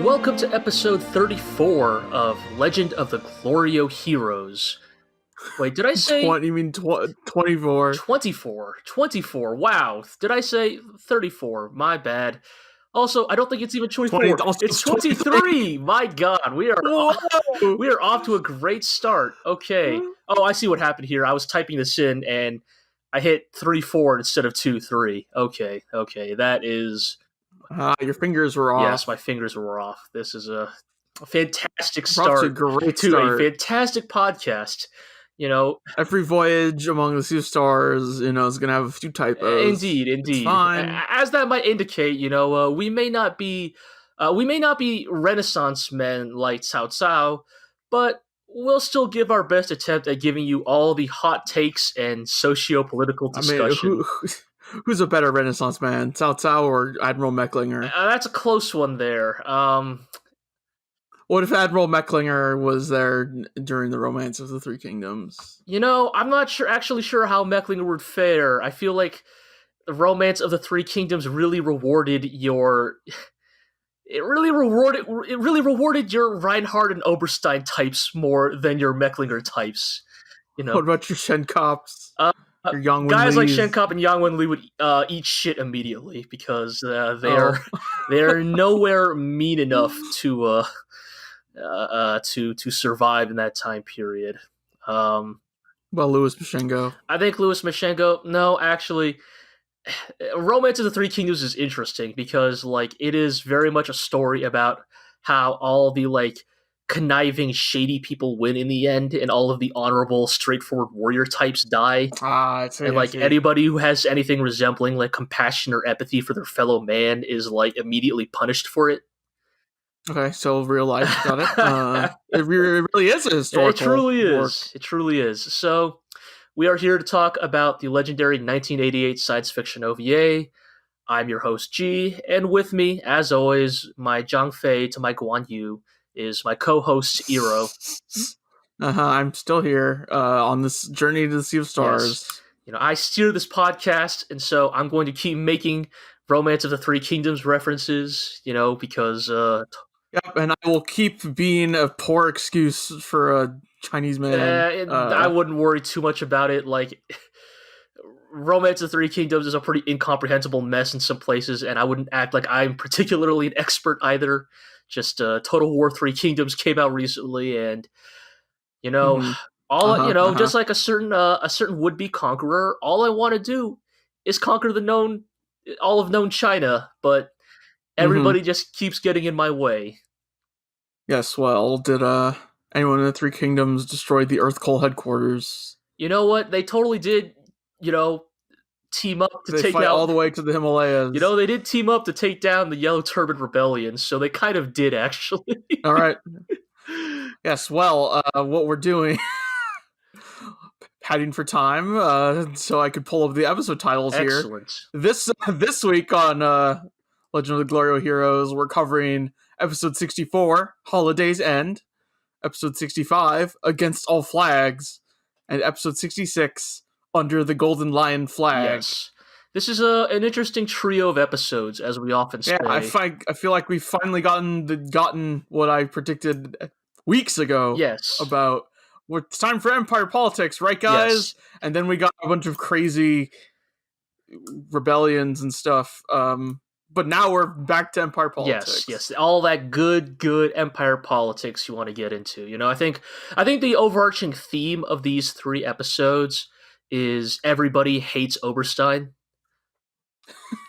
Welcome to episode 34 of Legend of the GLORIO Heroes. Wait, did I say... 24. 24. Wow. Did I say 34? My bad. Also, I don't think it's even 24. It's 23. My God, we are off to a great start. Okay. Oh, I see what happened here. I was typing this in and I hit 3-4 instead of 2-3. Okay. That is... your fingers were off. Yes, my fingers were off. This is a fantastic start to a fantastic podcast. You know, every voyage among the sea of stars, is going to have a few typos. Indeed. It's fine. As that might indicate, we may not be Renaissance men like Cao Cao, but we'll still give our best attempt at giving you all the hot takes and socio-political discussion. Who's a better Renaissance man, Cao Cao or Admiral Merkatz? That's a close one there. What if Admiral Merkatz was there during the Romance of the Three Kingdoms? I'm not actually sure how Merkatz would fare. I feel like the Romance of the Three Kingdoms really rewarded your... It really rewarded your Reinhard and Oberstein types more than your Merkatz types. What about your Shenkops? Your guys like Shenkop and Yang Wenli would eat shit immediately because they are nowhere mean enough to survive in that time period. Well, Louis Mashengo. I think Louis Mashengo. No, actually, Romance of the Three Kingdoms is interesting because it is very much a story about how all the conniving, shady people win in the end, and all of the honorable, straightforward warrior types die. Anybody who has anything resembling compassion or empathy for their fellow man is immediately punished for it. Okay, so real life, got it. It really is a historical. It truly is. So we are here to talk about the legendary 1988 science fiction OVA. I'm your host, Gee, and with me, as always, my Zhang Fei to my Guan Yu is my co-host, Iro. I'm still here on this journey to the Sea of Stars. Yes. I steer this podcast, and so I'm going to keep making Romance of the Three Kingdoms references, because... Yep, and I will keep being a poor excuse for a Chinese man. I wouldn't worry too much about it. Romance of the Three Kingdoms is a pretty incomprehensible mess in some places, and I wouldn't act like I'm particularly an expert either. Just Total War Three Kingdoms came out recently, and just like a certain would-be conqueror, all I want to do is conquer all of known China, but everybody just keeps getting in my way. Yes, well, did anyone in the Three Kingdoms destroy the Earthcoal headquarters? You know what? They totally did, team up to take fight out all the way to the Himalayas. They did team up to take down the Yellow Turban Rebellion, so they kind of did, actually. All right. Yes, well, what we're doing... Padding for time, so I could pull up the episode titles here. Excellent. This week on Legend of the GLORIO Heroes, we're covering episode 64, Holidays End, episode 65, Against All Flags, and episode 66, Under the Golden Lion Flag. Yes. This is an interesting trio of episodes, as we often say. Yeah, I feel like we've finally gotten what I predicted weeks ago. Yes. About it's time for Empire politics, right, guys? Yes. And then we got a bunch of crazy rebellions and stuff. But now we're back to Empire politics. Yes. All that good Empire politics you want to get into. I think the overarching theme of these three episodes is everybody hates Oberstein.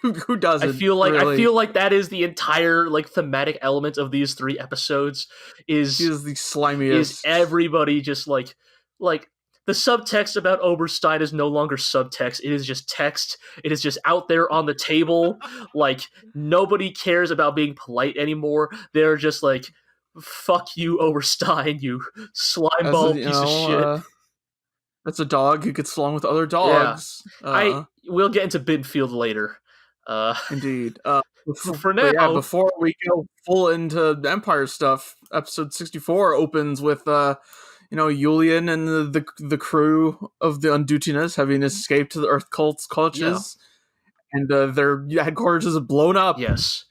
Who doesn't? I feel like that is the entire thematic element of these three episodes. He is the slimiest. Is everybody just like the subtext about Oberstein is no longer subtext. It is just text. It is just out there on the table. Nobody cares about being polite anymore. They're just fuck you, Oberstein, you slimeball piece of shit. That's a dog who gets along with other dogs. Yeah. We'll get into Binfield later. Indeed. For now, before we go full into Empire stuff, episode 64 opens with Julian and the crew of the Undutinus having escaped to the Earth cult's clutches, and their headquarters is blown up. Yes.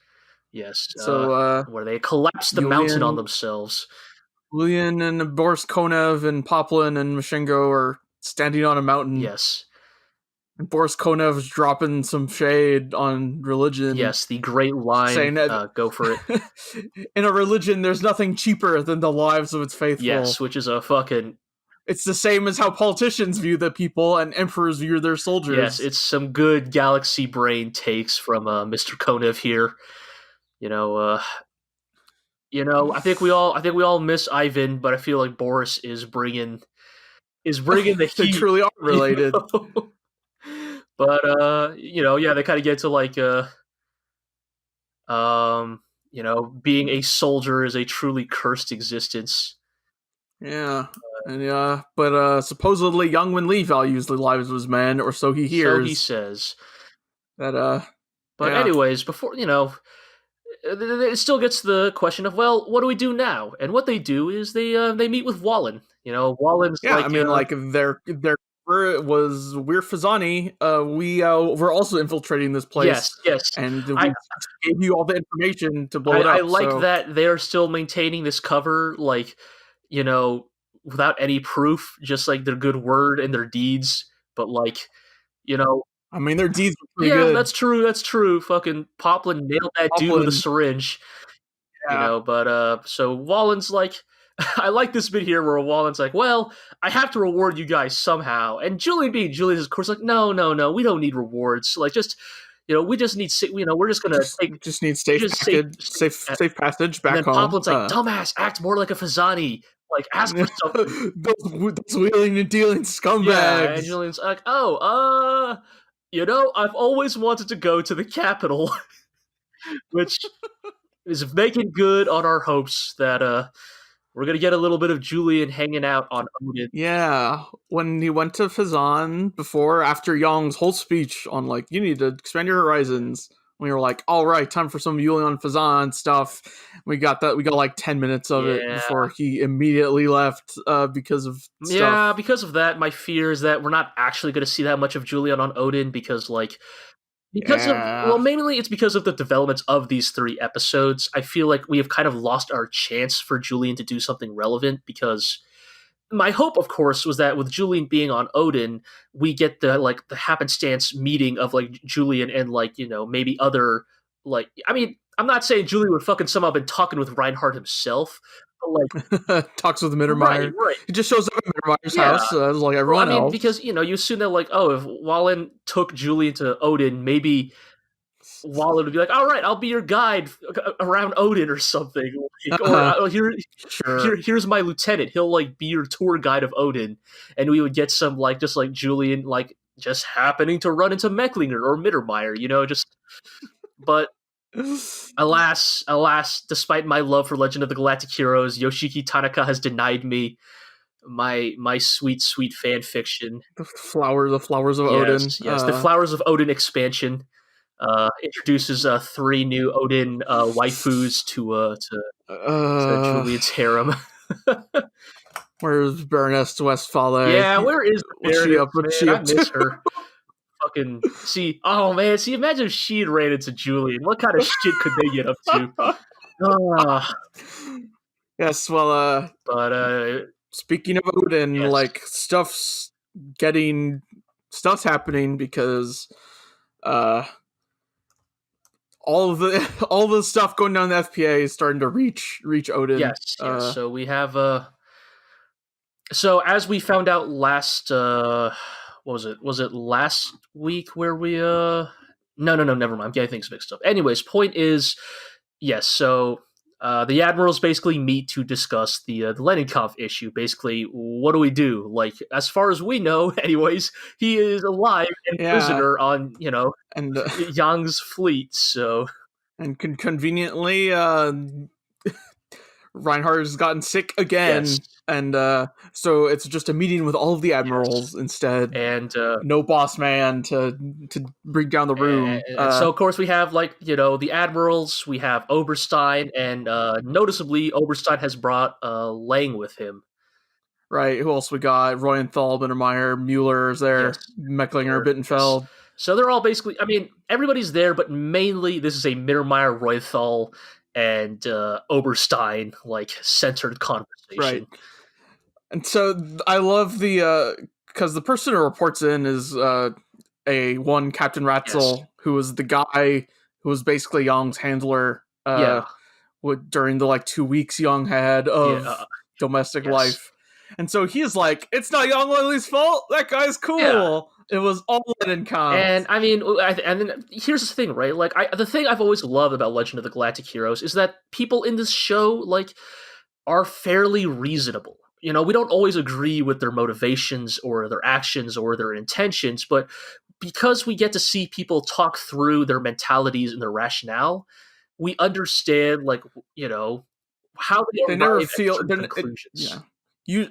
Yes, So where they collapse the mountain on Julian, themselves. Julian and Boris Konev and Poplin and Mashingo are standing on a mountain. Yes. And Boris Konev's dropping some shade on religion. Yes, the great line, saying that go for it. in a religion, there's nothing cheaper than the lives of its faithful. Yes, which is a fucking... It's the same as how politicians view the people and emperors view their soldiers. Yes, it's some good galaxy brain takes from Mr. Konev here. I think we all miss Ivan, but I feel like Boris is bringing the they heat. truly are related. But they kind of get to like being a soldier is a truly cursed existence. Yeah. And but supposedly young Wenli values the lives of his men, or so he hears. So he says. But anyways, before it still gets to the question of, well, what do we do now? And what they do is they meet with Wallen. Wallen's their was we're Fazani. We're also infiltrating this place. Yes. And we gave you all the information to blow it up. I like that they're still maintaining this cover, without any proof, just like their good word and their deeds. But I mean, their deeds were pretty good. Yeah, that's true. Fucking Poplin nailed that dude with a syringe. Yeah. But so Wallen's like, I like this bit here where Wallen's like, well, I have to reward you guys somehow. And Julian is of course like, no, we don't need rewards. Like, just, we just need, we're just gonna just need safe passage back and then home. Poplin's like, dumbass, act more like a Fazani. Like, ask for something. those wheeling and dealing scumbags. Yeah, and Julian's like, I've always wanted to go to the capital, which is making good on our hopes that we're going to get a little bit of Julian hanging out on Odin. Yeah, when he went to Fazan after Yong's whole speech on, like, you need to expand your horizons, we were like, all right, time for some Julian Fazan stuff. We got like 10 minutes of it before he immediately left because of stuff. Yeah, because of that, my fear is that we're not actually going to see that much of Julian on Odin because mainly it's because of the developments of these 3 episodes. I feel like we have kind of lost our chance for Julian to do something relevant, because my hope, of course, was that with Julian being on Odin, we get the happenstance meeting of like Julian and maybe other, like, I mean, I'm not saying Julian would fucking somehow been talking with Reinhard himself, but like talks with Mittermeier. Right. He just shows up at Mittermeier's house, like everyone else. Because you assume that, like, if Wallen took Julian to Odin, maybe Wallen would be like, all right, I'll be your guide around Odin or something. Here's my lieutenant. He'll like be your tour guide of Odin, and we would get some just like Julian just happening to run into Mecklinger or Mittermeier, But alas, despite my love for Legend of the Galactic Heroes, Yoshiki Tanaka has denied me my sweet fan fiction. The flowers of Odin. Yes, the Flowers of Odin expansion. Introduces 3 new Odin waifus to Julian's harem. Where's Baroness Westphal? Yeah, where is Baroness? I miss her. Fucking imagine if she had ran into Julian. What kind of shit could they get up to? Yes, well, but speaking of Odin, like, stuff's happening because all the stuff going down the FPA is starting to reach Odin. Yes. So we have so as we found out last what was it? Was it last week where we no, never mind. I'm getting things mixed up. Anyways, point is, yes, so the admirals basically meet to discuss the Leninov issue. Basically, what do we do? Like, as far as we know, anyways, he is alive and prisoner on and Yang's fleet. So, and conveniently, Reinhard has gotten sick again. Yes. And so it's just a meeting with all of the admirals instead, and no boss man to bring down the room. And so of course we have the admirals, we have Oberstein, and noticeably Oberstein has brought Lang with him. Right. Who else we got? Royenthal, Mittermeier, Mueller is there. Yes. Mecklinger, Bittenfeld. So they're all basically, I mean, everybody's there, but mainly this is a Mittermeier, Roythal, and Oberstein like centered Right. conversation. And so I love the because the person who reports in is a one Captain Ratzel, Yes. who was the guy who was basically Young's handler Yeah. during the like 2 weeks Young had Yeah. of domestic Yes. life. And so he's like, it's not Young Wenli's fault. That guy's cool. It was all Lennenkampf. And I mean, and then here's the thing, right? Like, the thing I've always loved about Legend of the Galactic Heroes is that people in this show like are fairly reasonable. You know, we don't always agree with their motivations or their actions or their intentions, but because we get to see people talk through their mentalities and their rationale, we understand, like, you know, how they never arrive at feel certain conclusions. yeah. You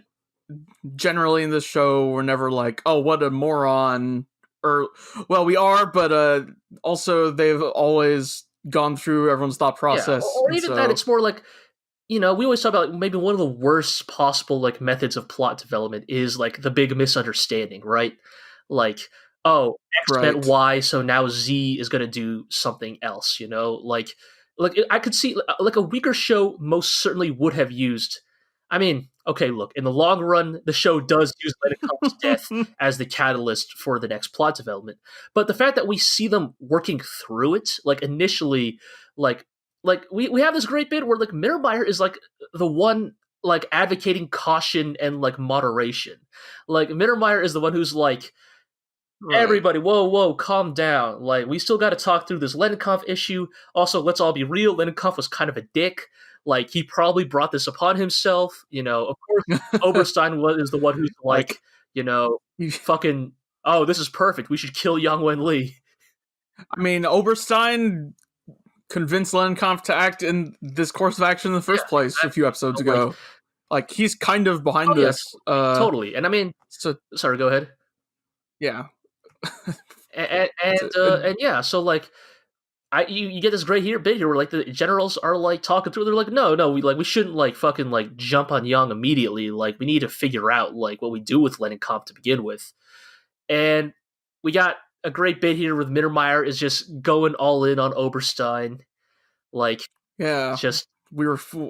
generally in this show we're never like, oh, what a moron, or well, we are, but also they've always gone through everyone's thought process. Yeah, or even that, it's more like, you know, we always talk about maybe one of the worst possible like methods of plot development is like the big misunderstanding, right? Like, oh, X meant Y, so now Z is going to do something else. You know, like I could see like a weaker show most certainly would have used. I mean, okay, look, in the long run, the show does use Lennenkampf's death as the catalyst for the next plot development. But the fact that we see them working through it, like initially, like we have this great bit where like Mittermeier is like the one like advocating caution and like moderation. Like Mittermeier is the one who's like, everybody, whoa, calm down. Like, we still got to talk through this Lennenkampf issue. Also, let's all be real. Lennenkampf was kind of a dick. Like, he probably brought this upon himself. You know, of course, Oberstein is the one who's like, you know, fucking, oh, this is perfect. We should kill Yang Wenli. I mean, Oberstein convinced Lennenkampf to act in this course of action in the first place a few episodes ago. Like, he's kind of behind this. Totally. And I mean, sorry, go ahead. Yeah. and yeah, so like, you get this great bit here where like the generals are like talking through. They're like, no, we shouldn't like fucking like jump on Young immediately. Like, we need to figure out like what we do with Lennenkampf to begin with. And we got a great bit here with Mittermeier is just going all in on Oberstein. Like, just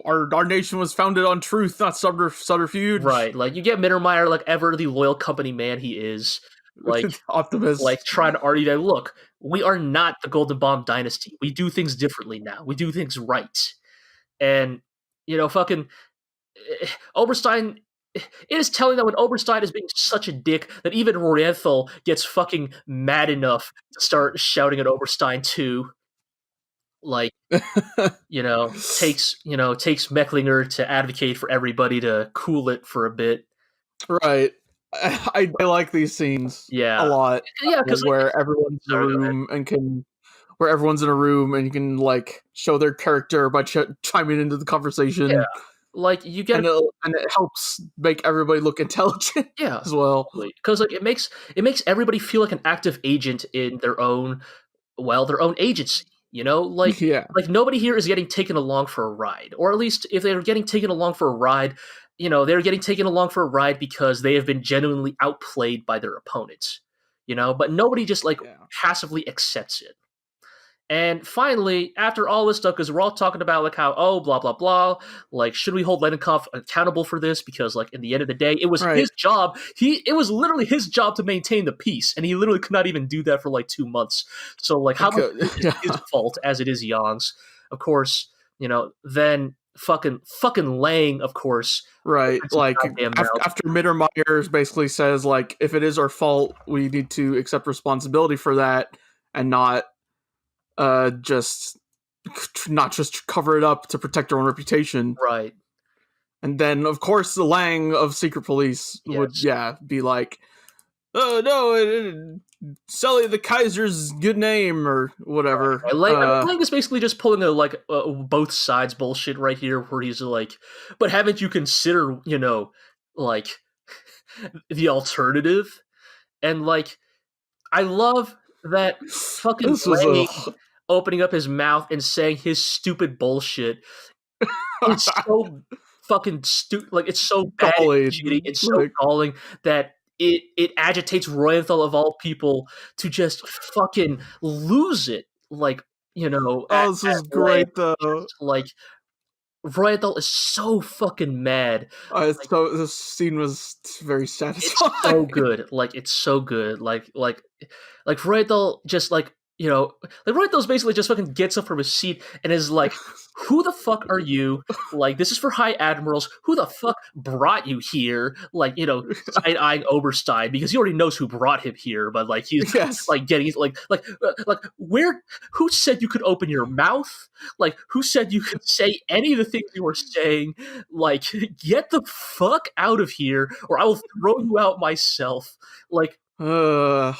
our nation was founded on truth, not subterfuge. Right. Like, you get Mittermeier, like, ever the loyal company man he is. Like, optimist, like trying to argue that, look, we are not the Golden Bomb dynasty. We do things differently now. We do things right. And, you know, fucking Oberstein, it is telling that when Oberstein is being such a dick that even Roythal gets fucking mad enough to start shouting at Oberstein too. Like, you know, takes Mecklinger to advocate for everybody to cool it for a bit. Right. I like these scenes a lot. Yeah, because where everyone's in a room where everyone's in a room and you can like show their character by chiming into the conversation. Yeah, like you get, and it helps make everybody look intelligent. Yeah, as well, because like it makes everybody feel like an active agent in their own agency. You know, like like nobody here is getting taken along for a ride, or at least if they're getting taken along for a ride, you know, they're getting taken along for a ride because they have been genuinely outplayed by their opponents, you know, but nobody just like passively accepts it. And finally, after all this stuff, because we're all talking about like how, oh, blah, blah, blah, like, should we hold Lennenkampf accountable for this? Because like in the end of the day, it was his job. It was literally his job to maintain the peace. And he literally could not even do that for like 2 months. So like how much is his fault as it is Yang's? Of course, you know, then fucking Lang, of course. Right. Like after Mittermeier basically says like, if it is our fault, we need to accept responsibility for that and not just cover it up to protect our own reputation. Right. And then of course the Lang of secret police would be like, oh no, Sully the Kaiser's good name or whatever. Right. Lang is basically just pulling a like both sides bullshit right here, where he's like, but haven't you considered, you know, like the alternative? And like, I love that fucking Lang opening up his mouth and saying his stupid bullshit. It's so fucking stupid. Like, it's so bad. It's so galling that it agitates Royal of all people to just fucking lose it, like, Oh, this at is Lang. great though. Just, like, Royal is so fucking mad. Like, So this scene was very it's so satisfying. good. Like, it's so good. Like Royal just like Royal's basically just fucking gets up from his seat and is like, "Who the fuck are you? Like, this is for high admirals. Who the fuck brought you here?" Like, side-eyeing Oberstein because he already knows who brought him here, but like he's Yes. like getting like where? Who said you could open your mouth? Like, who said you could say any of the things you were saying? Like, get the fuck out of here, or I will throw you out myself. Like, Uh,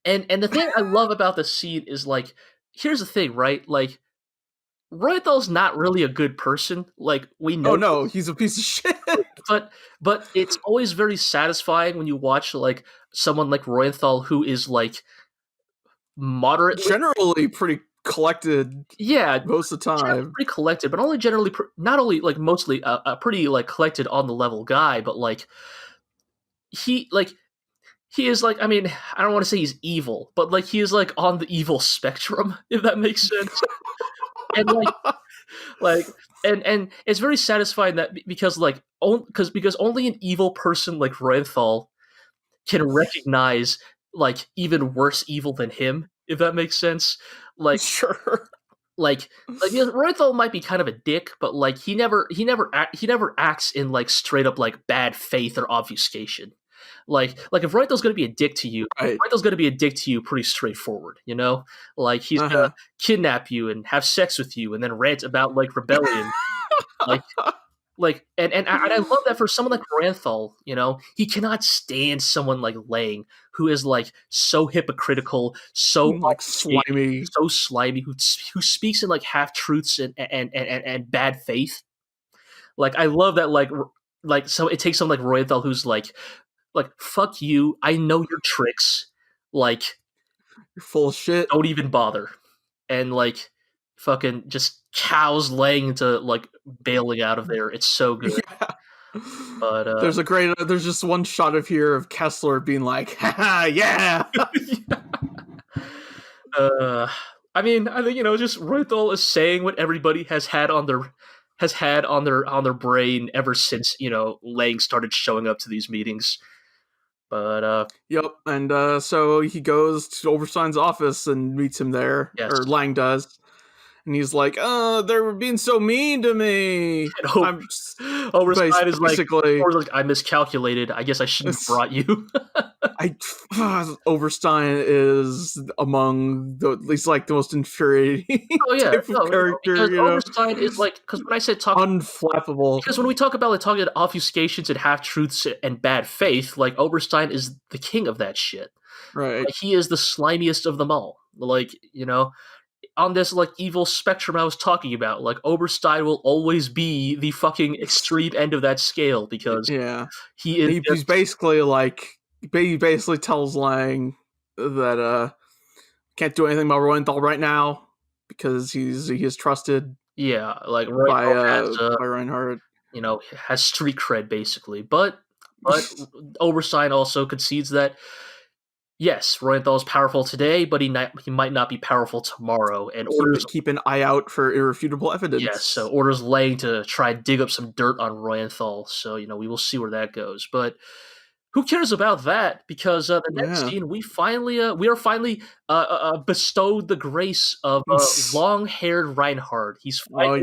and the thing I love about the scene is, like, here's the thing, right? Like, Royal's not really a good person. Like, we know oh no, he's a piece of shit. but it's always very satisfying when you watch, like, someone like Royal who is, like, moderately, Generally pretty collected yeah, most of the time. pretty collected, but only generally, not only, like, mostly a pretty, like, collected on the level guy, but like he like he is, like, I mean, I don't want to say he's evil, but like he is, like, on the evil spectrum, if that makes sense. And like and it's very satisfying that because like because only an evil person like Roenthal can recognize, like, even worse evil than him, if that makes sense. Like Sure. like Roenthal might be kind of a dick, but like he never acts in, like, straight up, like, bad faith or obfuscation. Like if Roenthal's going to be a dick to you, Right. Roenthal's going to be a dick to you pretty straightwood, Like, he's Uh-huh. gonna kidnap you and have sex with you and then rant about, like, rebellion. And I love that for someone like Roenthal, he cannot stand someone like Lang, who is, like, so hypocritical, so Like slimy. so slimy, who speaks in, like, half truths and bad faith. Like, I love that, like so it takes someone like Roenthal who's like fuck you, I know your tricks, like, You're full of shit. don't even bother, and like fucking just cows laying into, like, bailing out of there. It's so good. Yeah. But there's just one shot of here of Kessler being like, haha, yeah. I mean, I think, just Roenthal is saying what everybody has had on their brain ever since, Lang started showing up to these meetings. But Yep, and so he goes to Oberstein's office and meets him there, yes. or Lang does, and he's like, they were being so mean to me. Oberstein is basically, like, I miscalculated. I guess I shouldn't have brought you. Oberstein is among at least, like, the most infuriating type of character. Because Oberstein is, like, because when I said unflappable, because when we talk about, like, talking about obfuscations and half truths and bad faith, like, Oberstein is the king of that shit. right? Like, he is the slimiest of them all. Like, on this, like, evil spectrum I was talking about, like, Oberstein will always be the fucking extreme end of that scale because he's basically like, he basically tells Lang that can't do anything about Roenthal right now because he is trusted. Yeah, like, by Reinhard. Has street cred basically, but Oberstein also concedes that yes, Roenthal is powerful today, but he might not be powerful tomorrow, and orders keep an eye out for irrefutable evidence. Yes, so orders Lang to try and dig up some dirt on Roenthal. So we will see where that goes, but who cares about that? Because the next scene, we are finally bestowed the grace of long-haired Reinhard. He's finally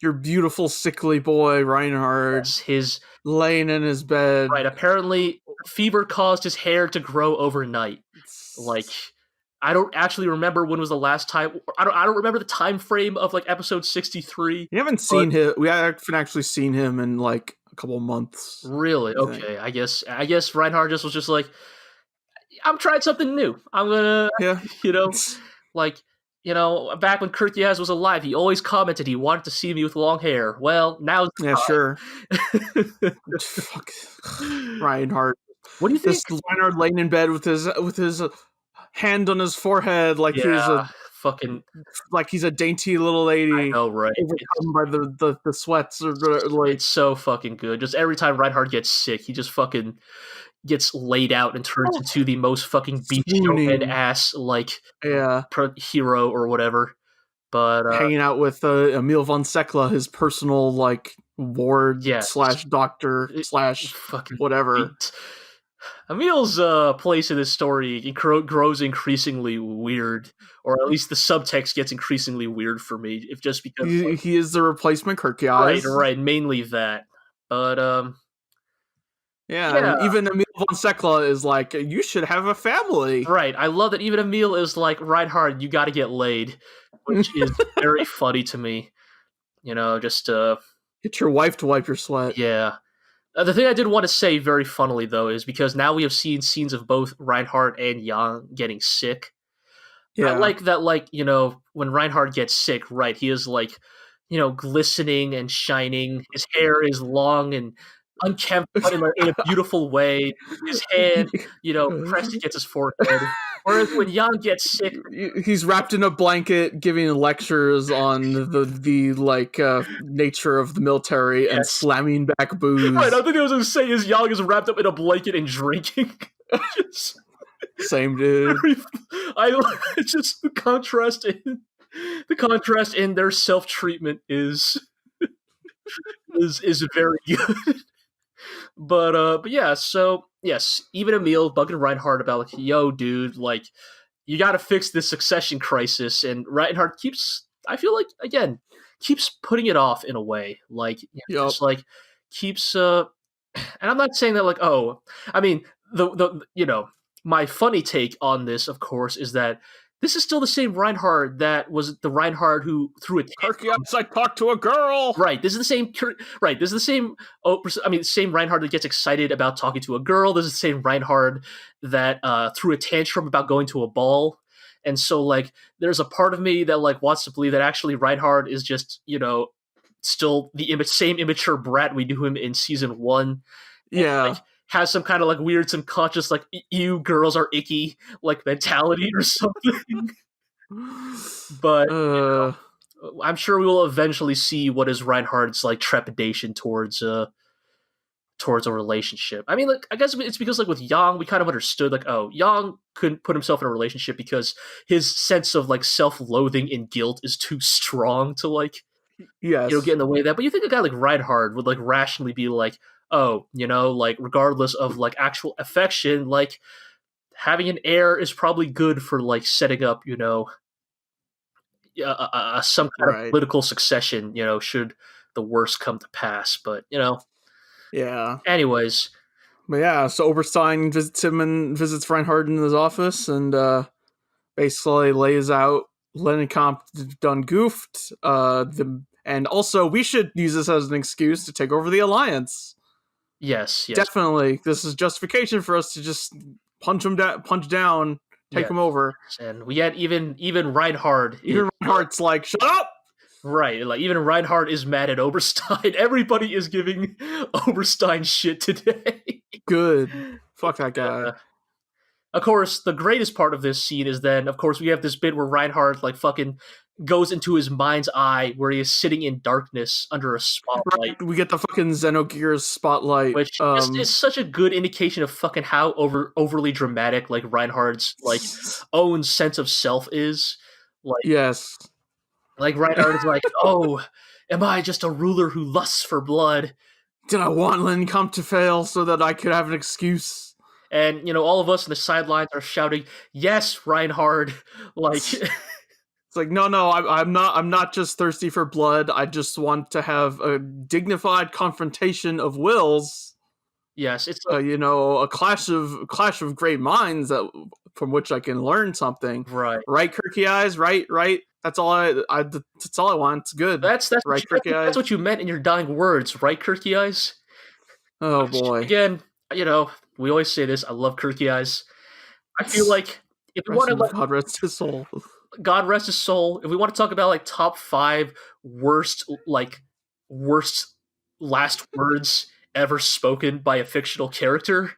your beautiful sickly boy Reinhard. Yes, his laying in his bed. Right. Apparently, fever caused his hair to grow overnight. Like, I don't actually remember when was the last time. I don't remember the time frame of, like, episode 63. We haven't seen him. We haven't actually seen him in, like, a couple months. Really? Okay. I guess Reinhard was just like, I'm trying something new. I'm gonna, like, back when Kirk Diaz was alive, he always commented he wanted to see me with long hair. Well, now sure. Fuck. Reinhard. What do you think? This Reinhard laying in bed with his hand on his forehead, like he's a dainty little lady. I know, right? Overcome by the sweats, or like, it's so fucking good. Just every time Reinhard gets sick, he just fucking gets laid out and turns into the most fucking beast Swooning. ass like Yeah. hero or whatever. But hanging out with Emil von Sekla, his personal like ward Yeah. / doctor / fucking whatever. Emil's place in this story grows increasingly weird, or at least the subtext gets increasingly weird for me. If just because He is the replacement Kirky Eyes. right, mainly that. But yeah. And even Emil von Sekla is like, you should have a family. Right, I love that even Emil is like, Reinhard, you got to get laid, which is very funny to me. You know, just get your wife to wipe your sweat. Yeah. The thing I did want to say very funnily, though, is because now we have seen scenes of both Reinhard and Jan getting sick. Yeah. I like that, like, you know, when Reinhard gets sick, right, he is, like, you know, glistening and shining. His hair is long and unkempt, but in a beautiful way. His hand, you know, pressed against his forehead. Whereas when Jan gets sick, he's wrapped in a blanket, giving lectures on the like nature of the military and slamming back booze. Right, I think I was going to say is Jan is wrapped up in a blanket and drinking. Same dude. Just the contrast in their self-treatment is very good. But yeah, so yes, even Emil bugging Reinhard about like, yo, dude, like, you got to fix this succession crisis, and Reinhard keeps putting it off in a way, like, just like keeps. And I'm not saying that like, oh, I mean the you know, my funny take on this, of course, is that this is still the same Reinhard that was the Reinhard who threw a tantrum. I talked to a girl. Right. This is the same. Right. This is the same. Same Reinhard that gets excited about talking to a girl. This is the same Reinhard that threw a tantrum about going to a ball. And so, like, there's a part of me that like wants to believe that actually Reinhard is just, you know, still the same immature brat we knew him in season 1. Yeah. Like, has some kind of like weird subconscious like, you girls are icky like mentality or something. But you know, I'm sure we will eventually see what is Reinhard's like trepidation towards a relationship. I mean, like, I guess it's because like with Yang we kind of understood like, oh, Yang couldn't put himself in a relationship because his sense of like self-loathing and guilt is too strong to like, you know, get in the way of that. But you think a guy like Reinhard would like rationally be like, oh, you know, like, regardless of like actual affection, like, having an heir is probably good for like setting up, you know, some kind of political succession, you know, should the worst come to pass. But, you know, anyways. But yeah, so Oberstein visits him and visits Reinhard in his office and basically lays out Lennekamp done goofed. And also, we should use this as an excuse to take over the Alliance. Yes. Definitely. This is justification for us to just punch down, take him over. And we had even Reinhard. Even Reinhard's like, shut up! Right, like, even Reinhard is mad at Oberstein. Everybody is giving Oberstein shit today. Good. Fuck that guy. Of course, the greatest part of this scene is then, of course, we have this bit where Reinhard, like, fucking goes into his mind's eye where he is sitting in darkness under a spotlight. Right, we get the fucking Xenogears spotlight. Which is such a good indication of fucking how overly dramatic, like, Reinhard's, like, own sense of self is. Like, yes. Like, Reinhard is like, oh, am I just a ruler who lusts for blood? Did I want Lennekamp to fail so that I could have an excuse? And, you know, all of us on the sidelines are shouting, yes, Reinhard. Like, it's like, no, I'm not just thirsty for blood. I just want to have a dignified confrontation of wills. Yes, it's you know, a clash of great minds from which I can learn something. Right, Kirky Eyes. Right. That's all that's all I want. It's good. That's right, Kirky Eyes. That's what you meant in your dying words, right, Kirky Eyes? Oh boy. Again, you know, we always say this. I love Kirky Eyes. I feel like if we want to, like, God rest his soul. God rest his soul. If we want to talk about like top 5 worst last words ever spoken by a fictional character,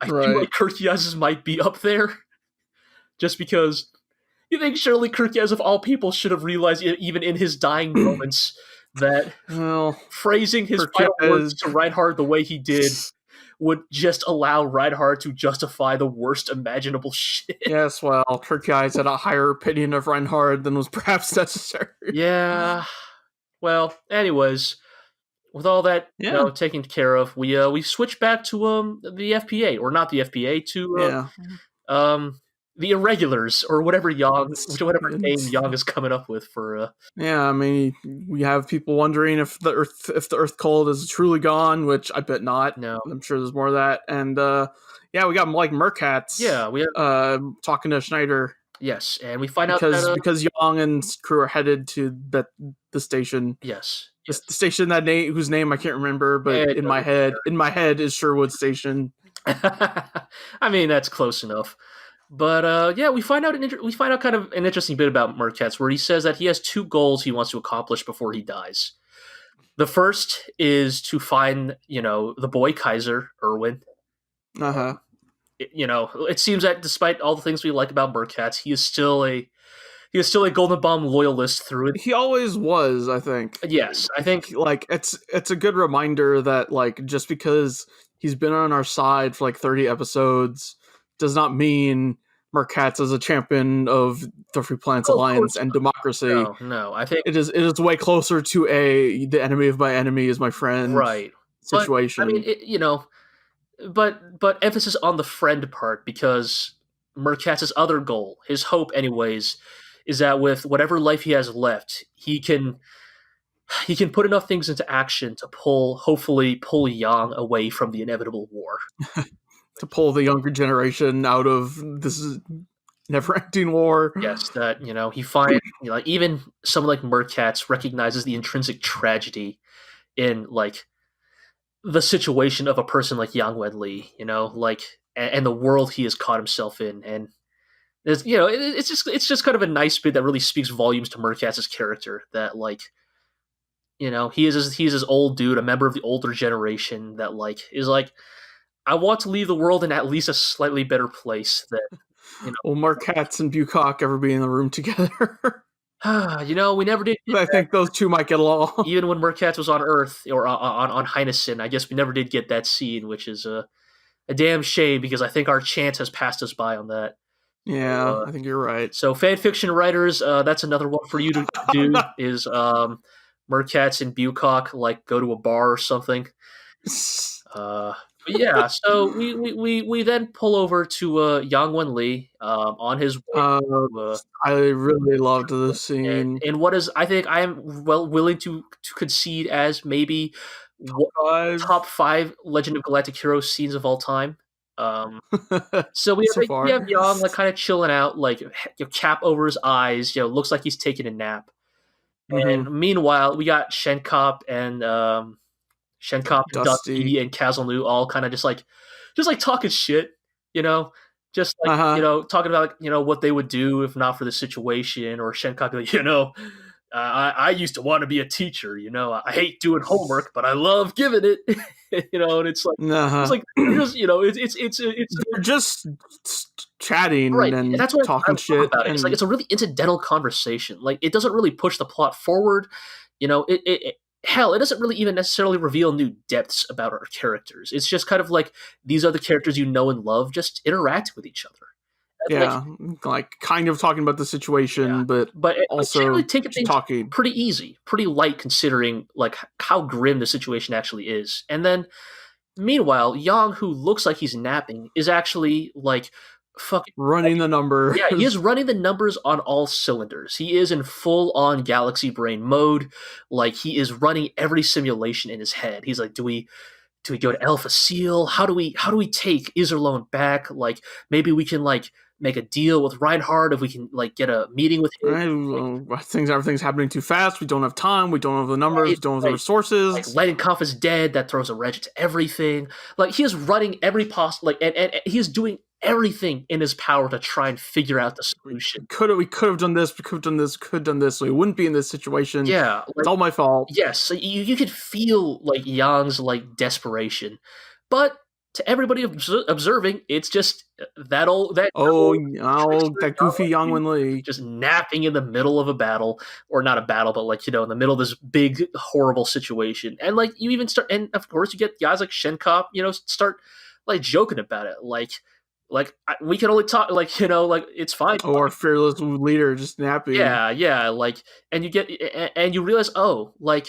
I feel like Kirky Eyes might be up there. Just because you think surely Kirky Eyes of all people should have realized, even in his dying moments, that phrasing his final words to Reinhard the way he did would just allow Reinhard to justify the worst imaginable shit. Yes, well, Turkey Eyes had a higher opinion of Reinhard than was perhaps necessary. Yeah. Well, anyways, with all that taken care of, we switch back to the FPA, or not the FPA, to the Irregulars, or whatever name Young is coming up with for. Yeah, I mean, we have people wondering if the Earth cult is truly gone, which I bet not. No, I'm sure there's more of that. And we got like Merkatz. Yeah, we have talking to Schneider. Yes, and we find out because Young and crew are headed to the station. Yes, the station whose name I can't remember, but in my head is Sherwood Station. I mean, that's close enough. But we find out kind of an interesting bit about Merkatz, where he says that he has 2 goals he wants to accomplish before he dies. The first is to find, the boy Kaiser, Erwin. It seems that despite all the things we like about Merkatz, he is still a Golden Bomb loyalist through it. He always was, I think. Yes, I think like it's a good reminder that like just because he's been on our side for like 30 episodes does not mean Merkatz is a champion of the Free Planets Alliance and democracy. No, I think it is way closer to the enemy of my enemy is my friend situation. But, I mean, but emphasis on the friend part, because Merkatz's other goal, his hope anyways, is that with whatever life he has left, he can put enough things into action to hopefully pull Yang away from the inevitable war. To pull the younger generation out of this never-ending war. Yes, that he finds even someone like Merkatz recognizes the intrinsic tragedy in like the situation of a person like Yang Wenli, and the world he has caught himself in, and there's it's just kind of a nice bit that really speaks volumes to Merkatz's character, that he's this old dude, a member of the older generation that is like, I want to leave the world in at least a slightly better place than, Will Merkatz and Bucock ever be in the room together? We never did. I think those two might get along. Even when Merkatz was on Earth, or on Heinessen, I guess we never did get that scene, which is a damn shame, because I think our chance has passed us by on that. Yeah, I think you're right. So fan fiction writers, that's another one for you to do, is Merkatz and Bucock go to a bar or something. But yeah, so we then pull over to Yang Wenli on his way. I really loved this scene. And what is, I think I am willing to concede as maybe top 5 Legend of Galactic Heroes scenes of all time. So we have Yang kind of chilling out, cap over his eyes, looks like he's taking a nap. Mm-hmm. And meanwhile, we got Shenkop and Dusty and Kazalnu all kind of just talking shit, just talking about what they would do if not for the situation, or Shenkop I used to want to be a teacher, I hate doing homework, but I love giving it, and it's like, they're just chatting, right, and that's what talking shit about it. It's a really incidental conversation. It doesn't really push the plot forward, Hell, it doesn't really even necessarily reveal new depths about our characters. It's just kind of these are the characters you know and love, just interact with each other. Yeah, kind of talking about the situation, but also taking things talking pretty easy, pretty light, considering how grim the situation actually is. And then, meanwhile, Yang, who looks like he's napping, is actually fucking running the number. Yeah, he is running the numbers on all cylinders. He is in full-on galaxy brain mode. He is running every simulation in his head. He's like, do we go to Alpha Seal? How do we take Iserlohn back? Maybe we can make a deal with Reinhard if we can get a meeting with him. Everything's happening too fast. We don't have time. We don't have the numbers. We don't have the resources. Leninkoff is dead. That throws a wrench into everything. He is running every possible and he is doing everything in his power to try and figure out the solution. We could have done this. We could have done this. Could have done this. So we wouldn't be in this situation. Yeah, it's all my fault. Yes, so you could feel Yang's desperation, but to everybody observing, it's just that old that goofy Yang Wenli just napping in the middle of a battle, or not a battle, but like, in the middle of this big horrible situation. And like, you even start, and of course you get guys like Shenkop, start like joking about it, like we can only talk, like, like, it's fine. Or fearless leader just napping. Yeah, like, and you realize, oh, like,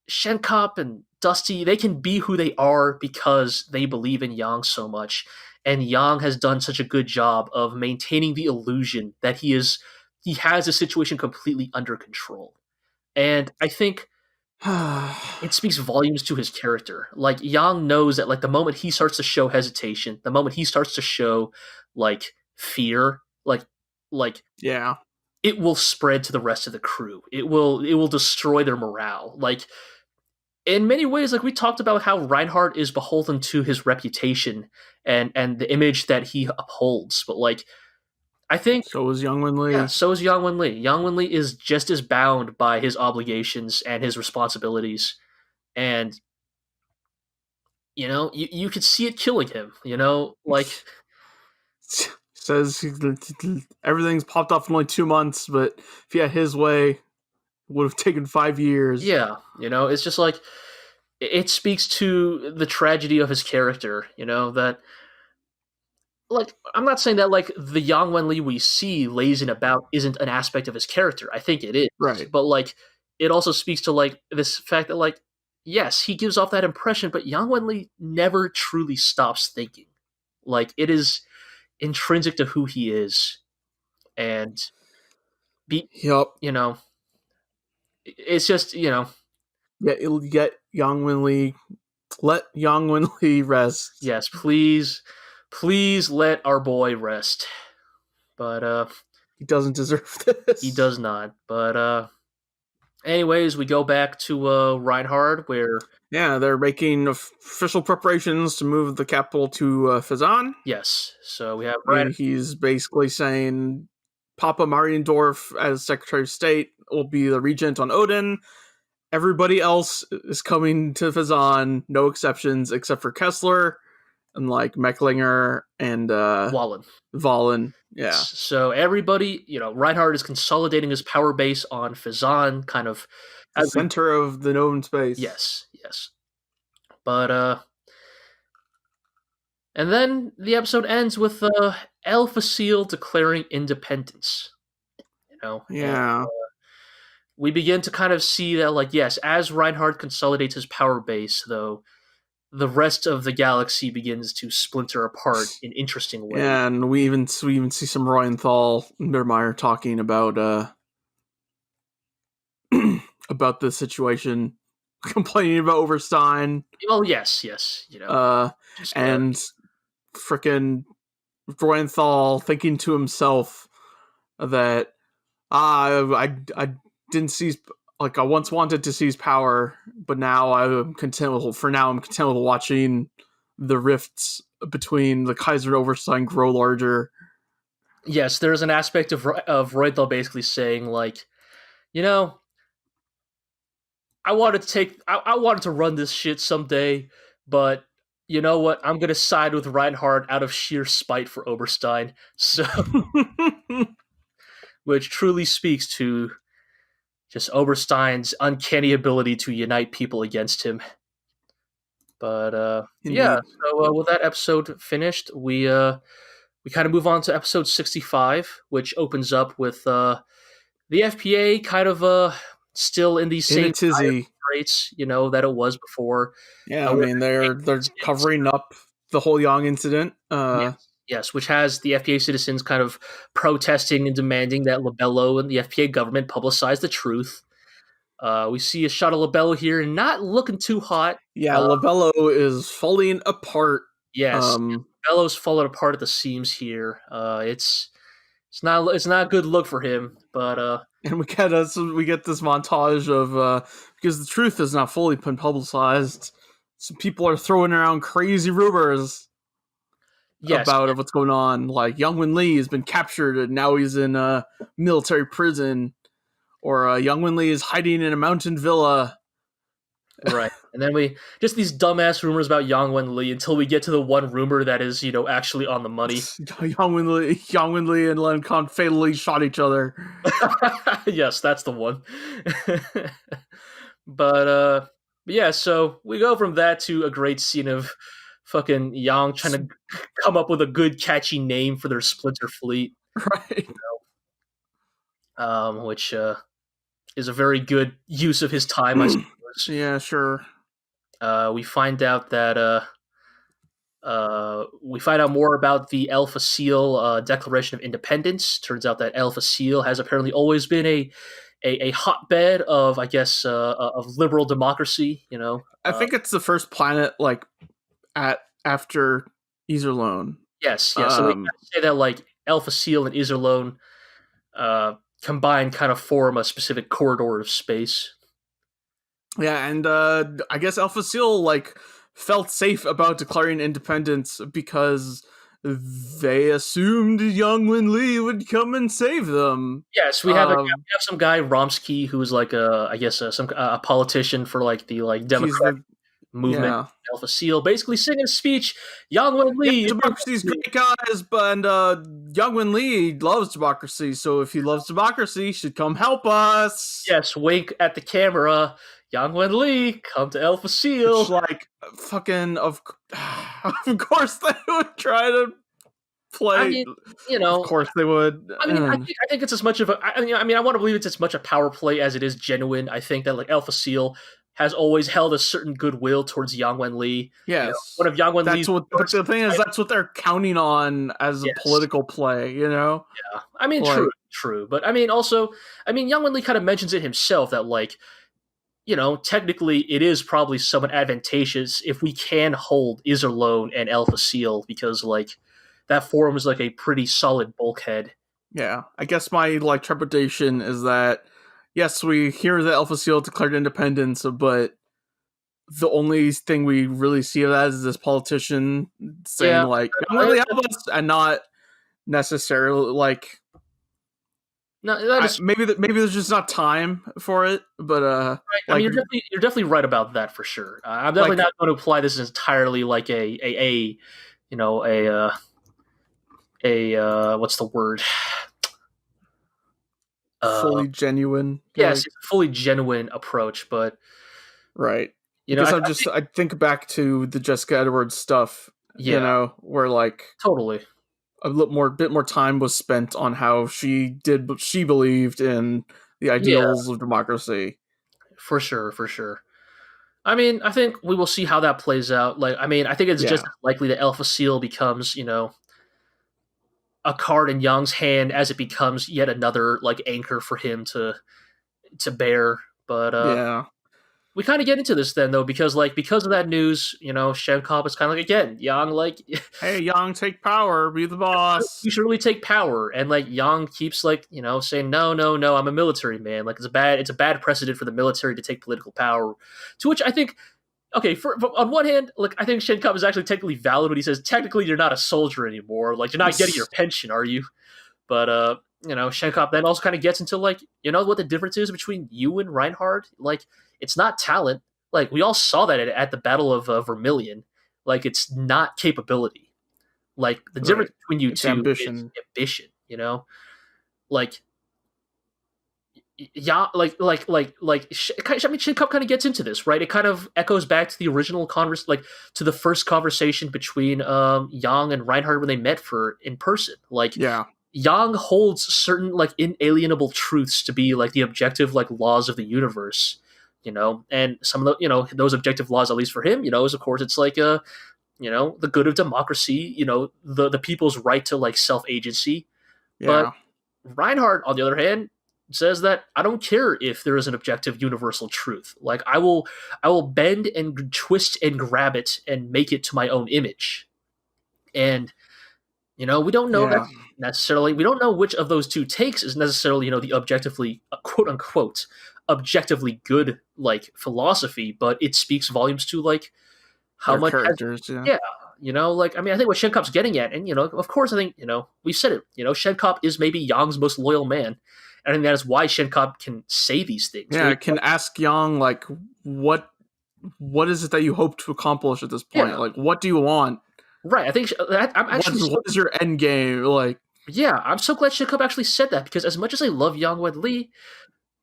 Shenkop and Dusty, they can be who they are because they believe in Yang so much, and Yang has done such a good job of maintaining the illusion that he has the situation completely under control. And I think it speaks volumes to his character. Like, Yang knows that, like, the moment he starts to show hesitation, the moment he starts to show like fear, like yeah, it will spread to the rest of the crew. It will destroy their morale. Like, in many ways, like, we talked about how Reinhard is beholden to his reputation and the image that he upholds. But like, I think so is Yang Wenli. Yeah, so is Yang Wenli. Yang Wenli is just as bound by his obligations and his responsibilities, and you could see it killing him. Like, says everything's popped off in only 2 months, but if he had his way, it would have taken 5 years. Yeah, it's just like, it speaks to the tragedy of his character. That, like, I'm not saying that, like, the Yang Wenli we see lazing about isn't an aspect of his character. I think it is. Right. But like, it also speaks to, like, this fact that, like, yes, he gives off that impression, but Yang Wenli never truly stops thinking. Like, it is intrinsic to who he is. And yep. It's just, Yeah, it'll get Yang Wenli. Let Yang Wenli rest. Yes, please let our boy rest. But he doesn't deserve this. He does not. But anyways, we go back to Reinhard, where they're making official preparations to move the capital to Fezan. Yes, so we have and he's basically saying Papa Mariendorf, as Secretary of State, will be the regent on Odin. Everybody else is coming to Fezan, no exceptions except for Kessler and like Mecklinger and Valen. Yeah. So everybody, Reinhard is consolidating his power base on Fezan, kind of at the center of the known space. Yes. But and then the episode ends with El Facil declaring independence. Yeah. And, we begin to kind of see that, like, yes, as Reinhard consolidates his power base, though, the rest of the galaxy begins to splinter apart in interesting ways. Yeah, and we even see some Royenthal and Mittermeier talking about about the situation, complaining about Oberstein. Well, yes, and frickin' Royenthal thinking to himself that I didn't seize, like, I once wanted to seize power, but now I'm content with watching the rifts between the Kaiser and Oberstein grow larger. Yes, there's an aspect of Royenthal basically saying, like, I wanted to run this shit someday, but you know what? I'm gonna side with Reinhard out of sheer spite for Oberstein. So, which truly speaks to just Oberstein's uncanny ability to unite people against him. But yeah, so with that episode finished, we kind of move on to episode 65, which opens up with the FPA kind of still in the same traits, that it was before. Yeah, I mean, they're covering up the whole Yang incident. Yes, which has the FPA citizens kind of protesting and demanding that Labello and the FPA government publicize the truth. We see a shot of Labello here, not looking too hot. Yeah, Labello is falling apart. Yes, Labello's falling apart at the seams here. It's not a good look for him. But and we get this montage of because the truth has not fully been publicized, so people are throwing around crazy rumors. Yes. About what's going on. Like, Yang Wenli has been captured and now he's in a military prison, or Yang Wenli is hiding in a mountain villa, Right. And then we just these dumbass rumors about Yang Wenli until we get to the one rumor that is, actually on the money. Yang Wenli and Len Khan fatally shot each other. Yes, that's the one. But yeah, so we go from that to a great scene of fucking Yang trying to come up with a good catchy name for their splinter fleet. Right. Which is a very good use of his time, I suppose. Yeah, sure. We find out that we find out more about the El Facil Declaration of Independence. Turns out that El Facil has apparently always been a hotbed of, I guess, of liberal democracy. I think it's the first planet after Iserlohn. Yes. So we can say that like El Facil and Iserlohn combined kind of form a specific corridor of space. Yeah, and I guess El Facil felt safe about declaring independence because they assumed Yang Wenli would come and save them. Yes, we have some guy Romsky who is like a politician for like the Democratic movement. Yeah. El Facil basically singing a speech. Yang Wenli, democracy's great, guys, but Yang Wenli loves democracy. So if he loves democracy, he should come help us. Yes, wink at the camera. Yang Wenli, come to El Facil. It's like fucking of course they would try to play. I mean, of course they would. I mean, I think it's as much of a. I want to believe it's as much a power play as it is genuine. I think that like El Facil has always held a certain goodwill towards Yang Wenli. Yes, one of Yang Wenli's. The thing is, that's what they're counting on as a political play. Yeah, I mean, true, but I mean, also, Yang Wenli kind of mentions it himself that like. Technically, it is probably somewhat advantageous if we can hold Iserlohn and El Facil because, like, that forms like a pretty solid bulkhead. Yeah, I guess my trepidation is that yes, we hear that El Facil declared independence, but the only thing we really see of that is this politician saying "I'm really help us," and not necessarily No, that is maybe there's just not time for it, but right. I mean, you're definitely right about that for sure. I'm definitely not going to apply this as entirely like a what's the word? Fully genuine. Yes, it's a fully genuine approach, but right. I think back to the Jessica Edwards stuff. Yeah. Where totally. A bit more time was spent on how she did what she believed in the ideals of democracy. For sure. I mean, I think we will see how that plays out. I think it's just likely that El Facil becomes, a card in Yang's hand as it becomes yet another anchor for him to bear. But we kind of get into this then though because of that news, Shenkop is kind of again Yang hey Yang, take power, be the boss. You should really take power, and Yang keeps saying no, I'm a military man. It's a bad precedent for the military to take political power. To which I think, okay, on one hand, I think Shenkop is actually technically valid when he says technically you're not a soldier anymore. You're not getting your pension, are you? But Shenkop then also kind of gets into what the difference is between you and Reinhard. It's not talent. We all saw that at the Battle of Vermilion. It's not capability. The difference between you two is ambition. Shenkop kind of gets into this, right? It kind of echoes back to the original to the first conversation between Yang and Reinhard when they met in person. Yang holds certain inalienable truths to be the objective laws of the universe. And some of the those objective laws, at least for him, is of course it's the good of democracy, the people's right to self-agency. But Reinhard, on the other hand, says that I don't care if there is an objective universal truth. I will bend and twist and grab it and make it to my own image. And we don't know that necessarily. We don't know which of those two takes is necessarily the objectively quote unquote objectively good philosophy, but it speaks volumes to how their much characters. I think what Shenkop's getting at, and of course I think we've said it. Shenkop is maybe Yang's most loyal man. I think that is why Shenkop can say these things. Yeah, can ask Yang what what is it that you hope to accomplish at this point? Yeah. Like, what do you want? Right. I think I'm actually. What is your end game? Like, Yeah, I'm so glad Shikub actually said that because as much as I love Yang Wenli,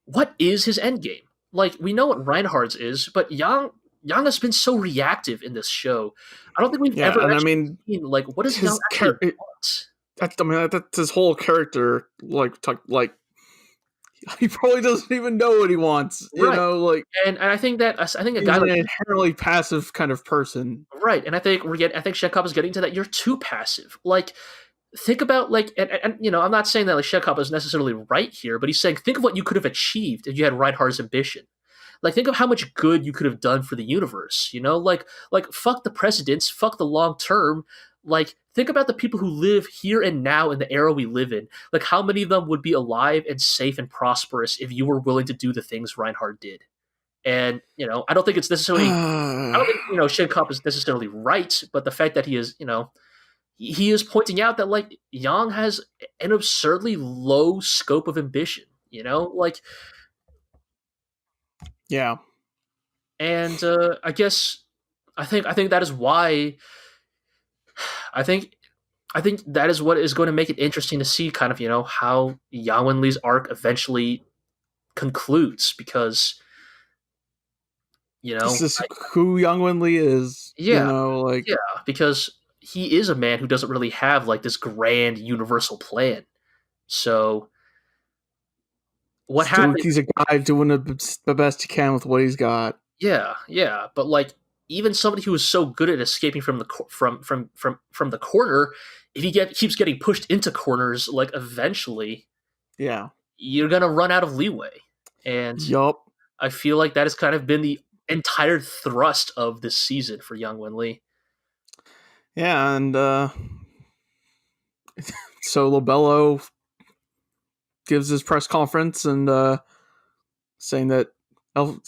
what is his end game? Like we know what Reinhardt's is, but Yang has been so reactive in this show. I don't think we've ever and I actually mean, seen like what does Yang actually want? that's his whole character. Like, he probably doesn't even know what he wants. You know, like, and I think that a he's guy an like inherently passive kind of person. right, and I think Shekop is getting to that. You're too passive. Like think about like and you know I'm not saying that like Shekop is necessarily right here, but he's saying think of what you could have achieved if you had Reinhardt's ambition. Like think of how much good you could have done for the universe, you know? Like fuck the precedents, fuck the long term. Like think about the people who live here and now in the era we live in. Like how many of them would be alive and safe and prosperous if you were willing to do the things Reinhardt did? And, you know, I don't think it's necessarily I don't think, you know, Shenkop is necessarily right, but the fact that he is, you know, he is pointing out that like Yang has an absurdly low scope of ambition, you know? Like yeah. And I guess I think that is why I think that is what is going to make it interesting to see kind of, you know, how Yang Wenli's arc eventually concludes because you know this is who Yang Wenli is. Yeah. You know, like yeah, because he is a man who doesn't really have like this grand universal plan. So what happens? He's a guy doing the best he can with what he's got. Yeah, but like even somebody who is so good at escaping from the from the corner, if he keeps getting pushed into corners, like eventually, yeah, you're gonna run out of leeway. And yup, I feel like that has kind of been the entire thrust of this season for Yang Wenli. Yeah, and so Lobello gives his press conference and saying that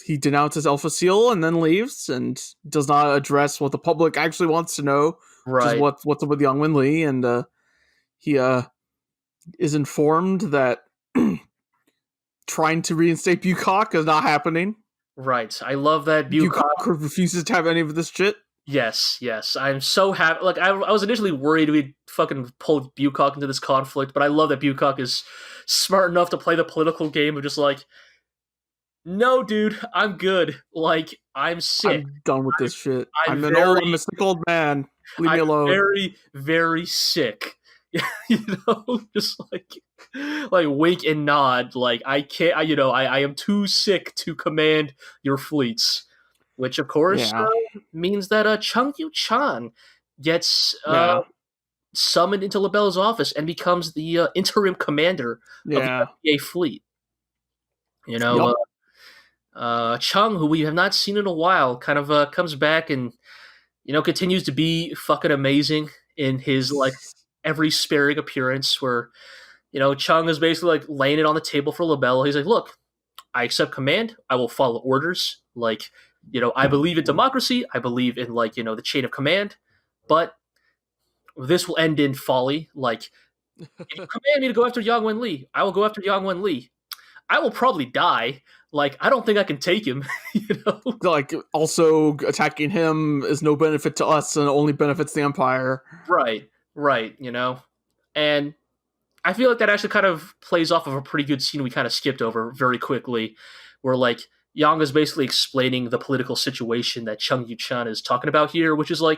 he denounces El Facil and then leaves and does not address what the public actually wants to know, Right. which is what's up with Yang Wenli, and he is informed that trying to reinstate Bukak is not happening. Right. I love that Bukak refuses to have any of this shit. Yes. I'm so happy. Like I was initially worried we'd fucking pull Bukak into this conflict, but I love that Bukak is smart enough to play the political game of just like, no, dude, I'm good. Like I'm sick. I'm done with this shit. I'm a sick old man. Leave me alone. Very, very sick. You know, just like wink and nod. Like I can't. I am too sick to command your fleets. Which of course means that Chung Yu-chan gets summoned into LaBelle's office and becomes the interim commander of the FBA fleet. You know, Chung, who we have not seen in a while, kind of comes back and continues to be fucking amazing in his like every sparing appearance. Where Chung is basically like laying it on the table for LaBelle. He's like, "Look, I accept command. I will follow orders. Like." I believe in democracy. I believe in the chain of command, but this will end in folly. Like, if you command me to go after Yang Wenli, I will go after Yang Wenli. I will probably die. Like, I don't think I can take him. Like, also attacking him is no benefit to us and only benefits the Empire. Right. And I feel like that actually kind of plays off of a pretty good scene we kind of skipped over very quickly, where Yang is basically explaining the political situation that Chung Yu-chan is talking about here, which is weird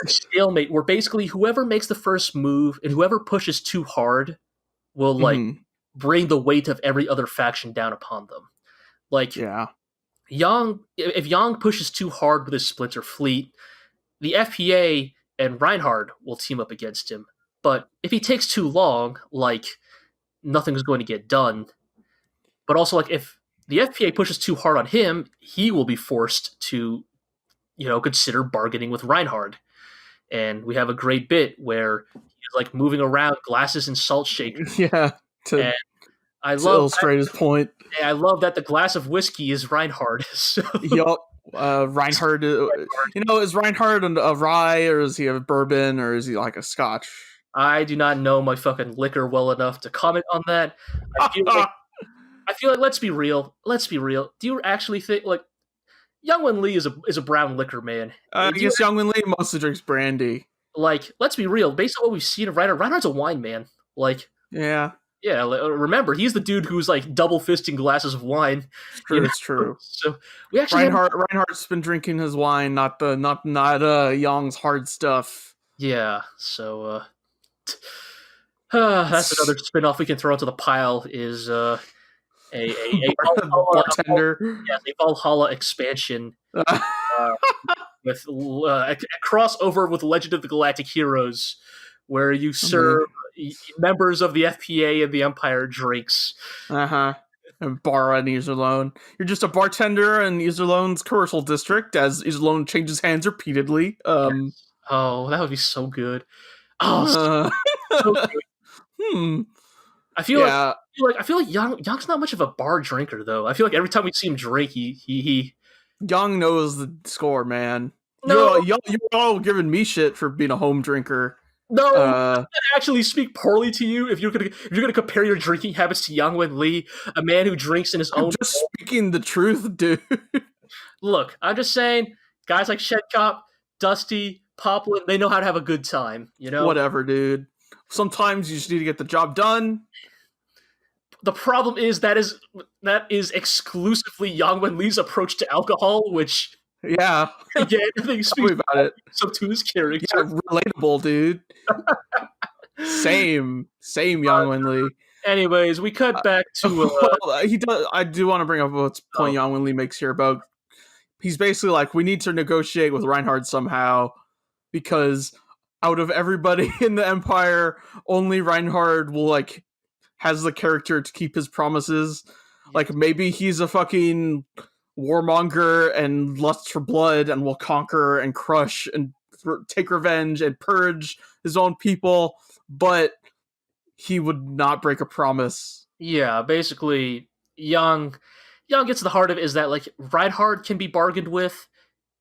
stalemate where basically whoever makes the first move and whoever pushes too hard will bring the weight of every other faction down upon them. If Yang pushes too hard with his splinter fleet, the FPA and Reinhard will team up against him. But if he takes too long, nothing is going to get done. But also, if the FPA pushes too hard on him, he will be forced to, consider bargaining with Reinhard. And we have a great bit where he's moving around glasses and salt shakers. Yeah, to illustrate his point. I love that the glass of whiskey is Reinhard. So. Yup. Reinhard, is Reinhard a rye, or is he a bourbon, or is he like a scotch? I do not know my fucking liquor well enough to comment on that. I feel I feel like let's be real. Let's be real. Do you actually think like Young Wenli is a brown liquor man? I Do you guess Young Lee mostly drinks brandy. like? Let's be real. Based on what we've seen of Reinhard, Reinhard's a wine man. Like, Yeah, yeah. Remember, he's the dude who's like double fisting glasses of wine. it's You true. know? It's true. So we actually Reinhardt's been drinking his wine, not Young's hard stuff. yeah. So that's another spin-off we can throw into the pile. Is a Bartender. yes, a Valhalla expansion uh, with a crossover with Legend of the Galactic Heroes, where you serve members of the FPA and the Empire drinks. And bar on Iserlohn. You're just a bartender in Iserlohn's commercial district as Iserlohn changes hands repeatedly. Oh, that would be so good. Oh, so good. I feel like Young's not much of a bar drinker though. I feel like every time we see him drink, he Young knows the score, man. No. You're all giving me shit for being a home drinker. No, I actually speak poorly to you if you're gonna compare your drinking habits to Yang Wenli, a man who drinks in his own. I'm just speaking the truth, dude. Look, I'm just saying, guys like Shedkop, Dusty, Poplin, they know how to have a good time. You know, whatever, dude. Sometimes you just need to get the job done. The problem is that is exclusively Yang Wenli's approach to alcohol, which yeah, again, I think speaks about it. So to his character, yeah, relatable, dude. same Yang Wenli. Anyways, we cut back to he does. I do want to bring up what point Yang Wenli makes here about. He's basically like, we need to negotiate with Reinhard somehow because out of everybody in the Empire, only Reinhard will like has the character to keep his promises. Like maybe he's a fucking warmonger and lusts for blood and will conquer and crush and take revenge and purge his own people, but he would not break a promise. Yeah, basically, Young gets to the heart of it is that like Reinhard can be bargained with.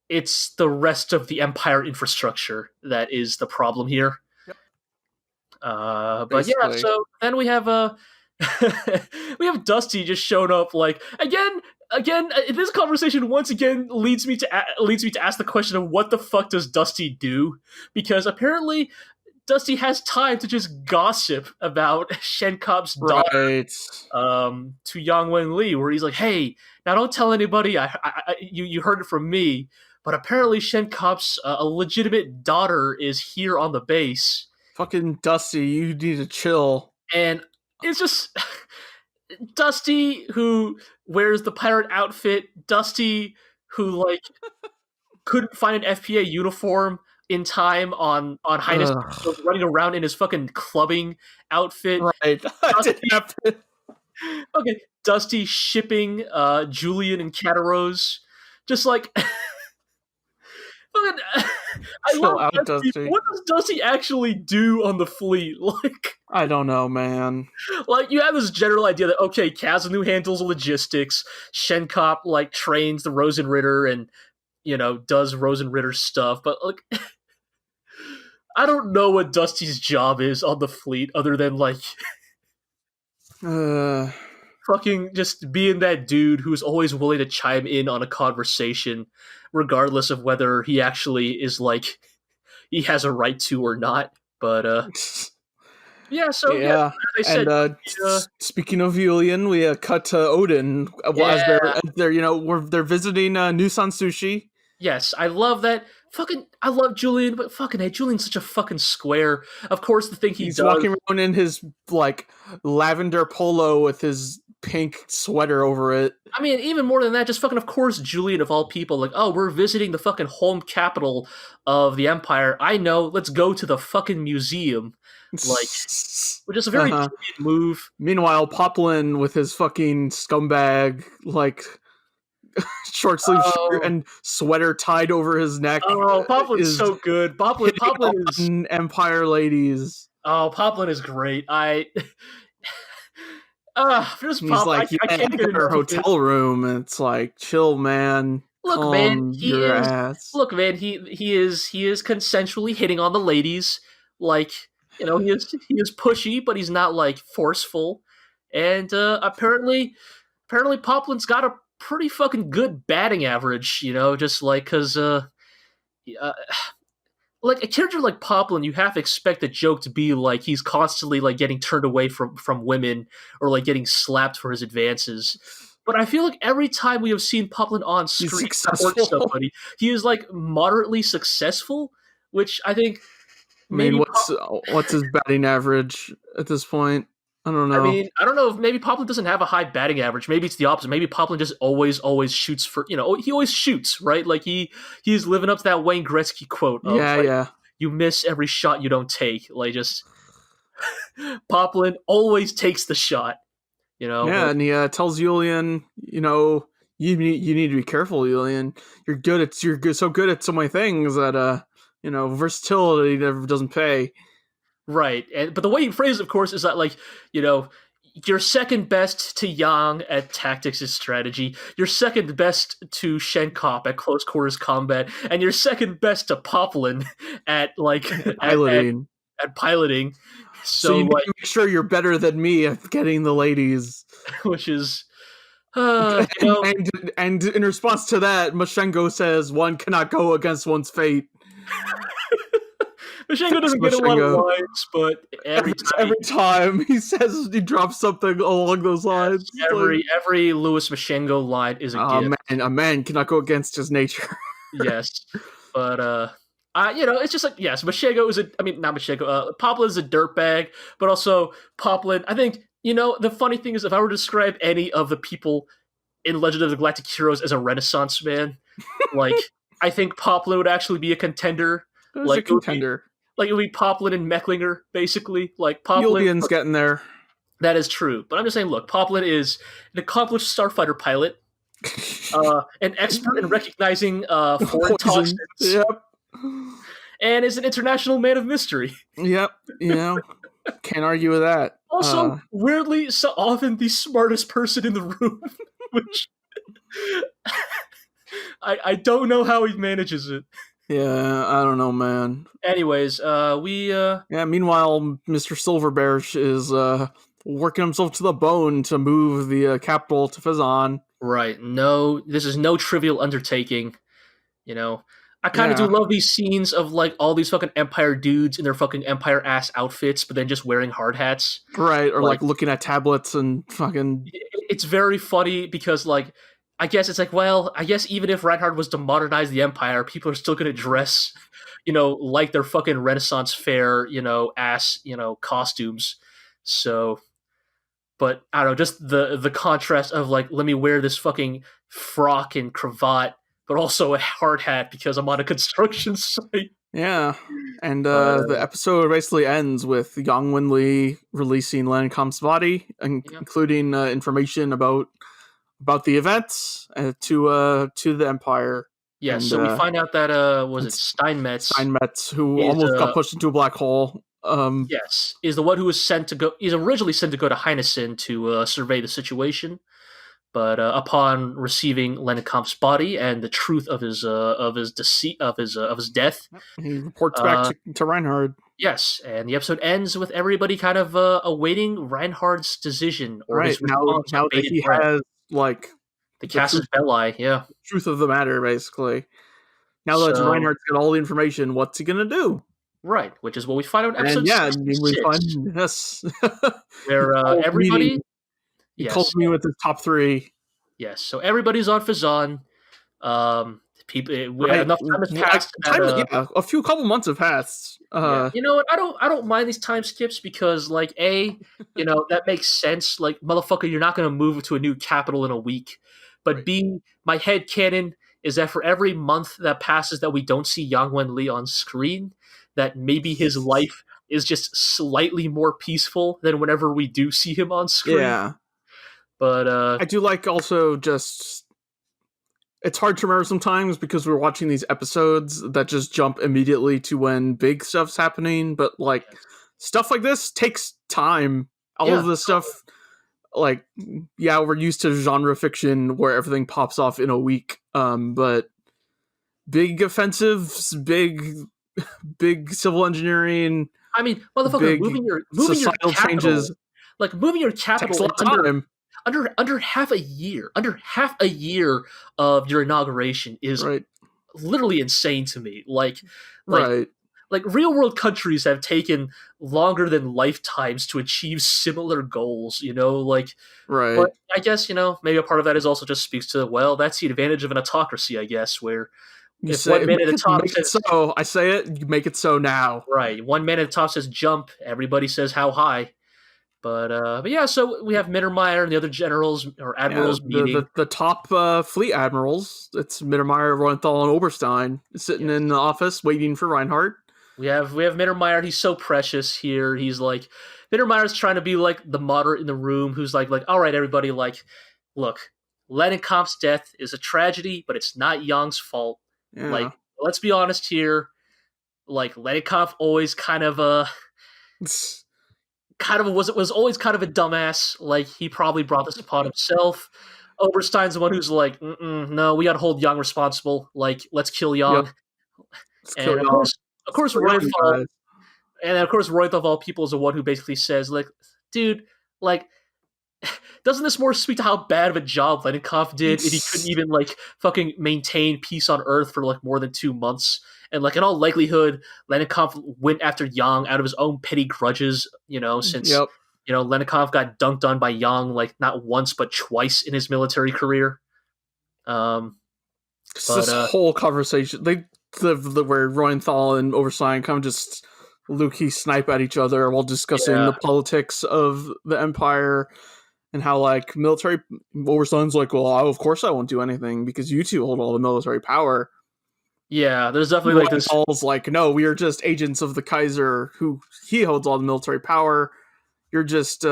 It's the rest of the Empire infrastructure that is the problem here. Yep. But yeah, so then we have we have Dusty just showed up. Like again, this conversation once again leads me to ask the question of what the fuck does Dusty do? Because apparently Dusty has time to just gossip about Shenkop's daughter to Yang Wenli, where he's like, "Hey, now don't tell anybody. You heard it from me, but apparently Shenkop's a legitimate daughter is here on the base." Fucking Dusty, you need to chill. And it's just Dusty who wears the pirate outfit. Dusty who like couldn't find an FPA uniform in time on Highness, running around in his fucking clubbing outfit. Right, that didn't happen. Okay, Dusty shipping Julian and Catarose, just like. I love Dusty. What does Dusty actually do on the fleet? Like, I don't know, man. Like, you have this general idea that okay, Kazanu handles logistics, Shenkop like trains the Rosenritter and does Rosenritter stuff, but like, I don't know what Dusty's job is on the fleet other than like, fucking just being that dude who's always willing to chime in on a conversation, regardless of whether he actually is like he has a right to or not. But yeah. So yeah, as I said, speaking of Julian, we cut to Odin as they're visiting Nusan Sushi. Yes, I love that. I love Julian, but fucking hey, Julian's such a fucking square. Of course, the thing he's walking around in his like lavender polo with his pink sweater over it. I mean, even more than that, just fucking, of course, Julian of all people, like, oh, we're visiting the fucking home capital of the Empire. I know, let's go to the fucking museum. Like, which is a very Julian move. Meanwhile, Poplin with his fucking scumbag, like, short sleeve shirt and sweater tied over his neck. Oh, Poplin's so good. Poplin is Empire ladies. Oh, Poplin is great. He's like, I can't get her hotel room. And it's like, chill, man. Look, man, he is consensually hitting on the ladies. Like, he is pushy, but he's not like forceful. and apparently Poplin's got a pretty fucking good batting average, just like because uh, like a character like Poplin, you have to expect the joke to be like he's constantly like getting turned away from women or like getting slapped for his advances. But I feel like every time we have seen Poplin on screen support somebody, he is like moderately successful, which I think maybe. What's his batting average at this point? I don't know. I don't know if maybe Poplin doesn't have a high batting average. Maybe it's the opposite. Maybe Poplin just always shoots for, he always shoots, right? Like he's living up to that Wayne Gretzky quote of, yeah. You miss every shot you don't take. Like, just Poplin always takes the shot, Yeah, and he tells Julian, you need to be careful, Julian. You're so good at so many things that versatility never doesn't pay. Right, but the way he phrases it, of course, is that like, you're second best to Yang at tactics and strategy. You're second best to Shenkop at close quarters combat, and you're second best to Poplin at like piloting. At piloting. So you need to make sure you're better than me at getting the ladies. Which is, and in response to that, Mashengo says one cannot go against one's fate. Mashengo doesn't get a lot of lines, but every time he says, he drops something along those lines. Every Louis Mashengo line is a gift. A man cannot go against his nature. Yes, but it's just like, yes, Mashengo is not Mashengo. Poplin is a dirtbag, but also Poplin. I think the funny thing is, if I were to describe any of the people in Legend of the Galactic Heroes as a Renaissance man, like I think Poplin would actually be a contender. Like a contender. It would be Poplin and Mecklinger, basically. Like Poplin, Julian's getting there. That is true, but I'm just saying. Look, Poplin is an accomplished starfighter pilot, an expert in recognizing foreign toxins. Yep. And is an international man of mystery. Yep. Can't argue with that. Also, weirdly, so often the smartest person in the room, which I don't know how he manages it. Yeah, I don't know, man. Anyways, meanwhile, Mr. Silverbeche is working himself to the bone to move the capital to Fazan. Right. No, this is no trivial undertaking. I kind of do love these scenes of like all these fucking Empire dudes in their fucking Empire ass outfits, but then just wearing hard hats. Right, or like looking at tablets and fucking. It's very funny because like, I guess it's like, well, I guess even if Reinhard was to modernize the Empire, people are still going to dress, like their fucking Renaissance fair, ass, costumes. So, but I don't know, just the contrast of like, let me wear this fucking frock and cravat, but also a hard hat because I'm on a construction site. Yeah, and the episode basically ends with Yang Wenli releasing Lankamp's body, including information about the events to the Empire. Yeah, and, so we find out that was it Steinmetz, who almost got pushed into a black hole. Yes, is the one who was sent to go. He's originally sent to go to Heinessen to survey the situation, but upon receiving Lennekomp's body and the truth of his death, he reports back to Reinhard. Yes, and the episode ends with everybody kind of awaiting Reinhard's decision or his response. Now that he has like the casus belli, the truth of the matter, basically. Now that Reinhard's got all the information, what's he gonna do? Right, which is what we find out in episode 66. We find where everybody he calls me with his top 3. Yes, so everybody's on Fazan. People, enough time has passed. A couple months have passed. You know what? I don't mind these time skips because, like, that makes sense. Like, motherfucker, you're not going to move to a new capital in a week. But B, my headcanon is that for every month that passes that we don't see Yang Wenli on screen, that maybe his life is just slightly more peaceful than whenever we do see him on screen. Yeah. But I do like also just. It's hard to remember sometimes because we're watching these episodes that just jump immediately to when big stuff's happening, but like stuff like this takes time. All of this stuff, like, we're used to genre fiction where everything pops off in a week, but big offensives, big civil engineering. I mean, motherfucker, moving your capital, changes. like moving your Takes capital a in lot of time. under half a year, under half a year of your inauguration is Right. literally insane to me. Like Right. like real world countries have taken longer than lifetimes to achieve similar goals, Right. but I guess, maybe a part of that is also just speaks to, well, that's the advantage of an autocracy, I guess, where You if say one man at the top make it says so. I say it. You make it so now. right, one man at the top says jump, everybody says how high. But yeah, so we have Mittermeier and the other generals or Yeah, admirals the meeting. the top fleet admirals. It's Mittermeier, Roenthal, and Oberstein sitting Yes. in the office waiting for Reinhard. We have Mittermeier. He's so precious here. He's like Mittermeier's trying to be like the moderate in the room, who's like, all right, everybody, like, look, Lennonkampf's death is a tragedy, but it's not Young's fault. Yeah. Like, let's be honest here. Like, Lennonkampf always was always kind of a dumbass. Like, he probably brought this upon himself. Oberstein's the one who's like, no, we got to hold Young responsible. Like, let's kill Young. Yep. Let's kill And of y'all. course, Kill young Roenthal. guys. And of course, Roy of all people is the one who basically says, like, dude, like, doesn't this more speak to how bad of a job Lennonkampf did if he couldn't even, like, fucking maintain peace on Earth for, like, more than 2 months? And, like, in all likelihood, Lennonkampf went after Yang out of his own petty grudges, since, Yep. Lennonkampf got dunked on by Yang, like, not once but twice in his military career. This whole conversation, where Roenthal and Oberstein kind of just low-key snipe at each other while discussing the politics of the Empire and how, like, military. Oberstein's like, well, of course I won't do anything because you two hold all the military power. Yeah, there's definitely, like, this. Roenthal's like, no, we are just agents of the Kaiser, who he holds all the military power. You're just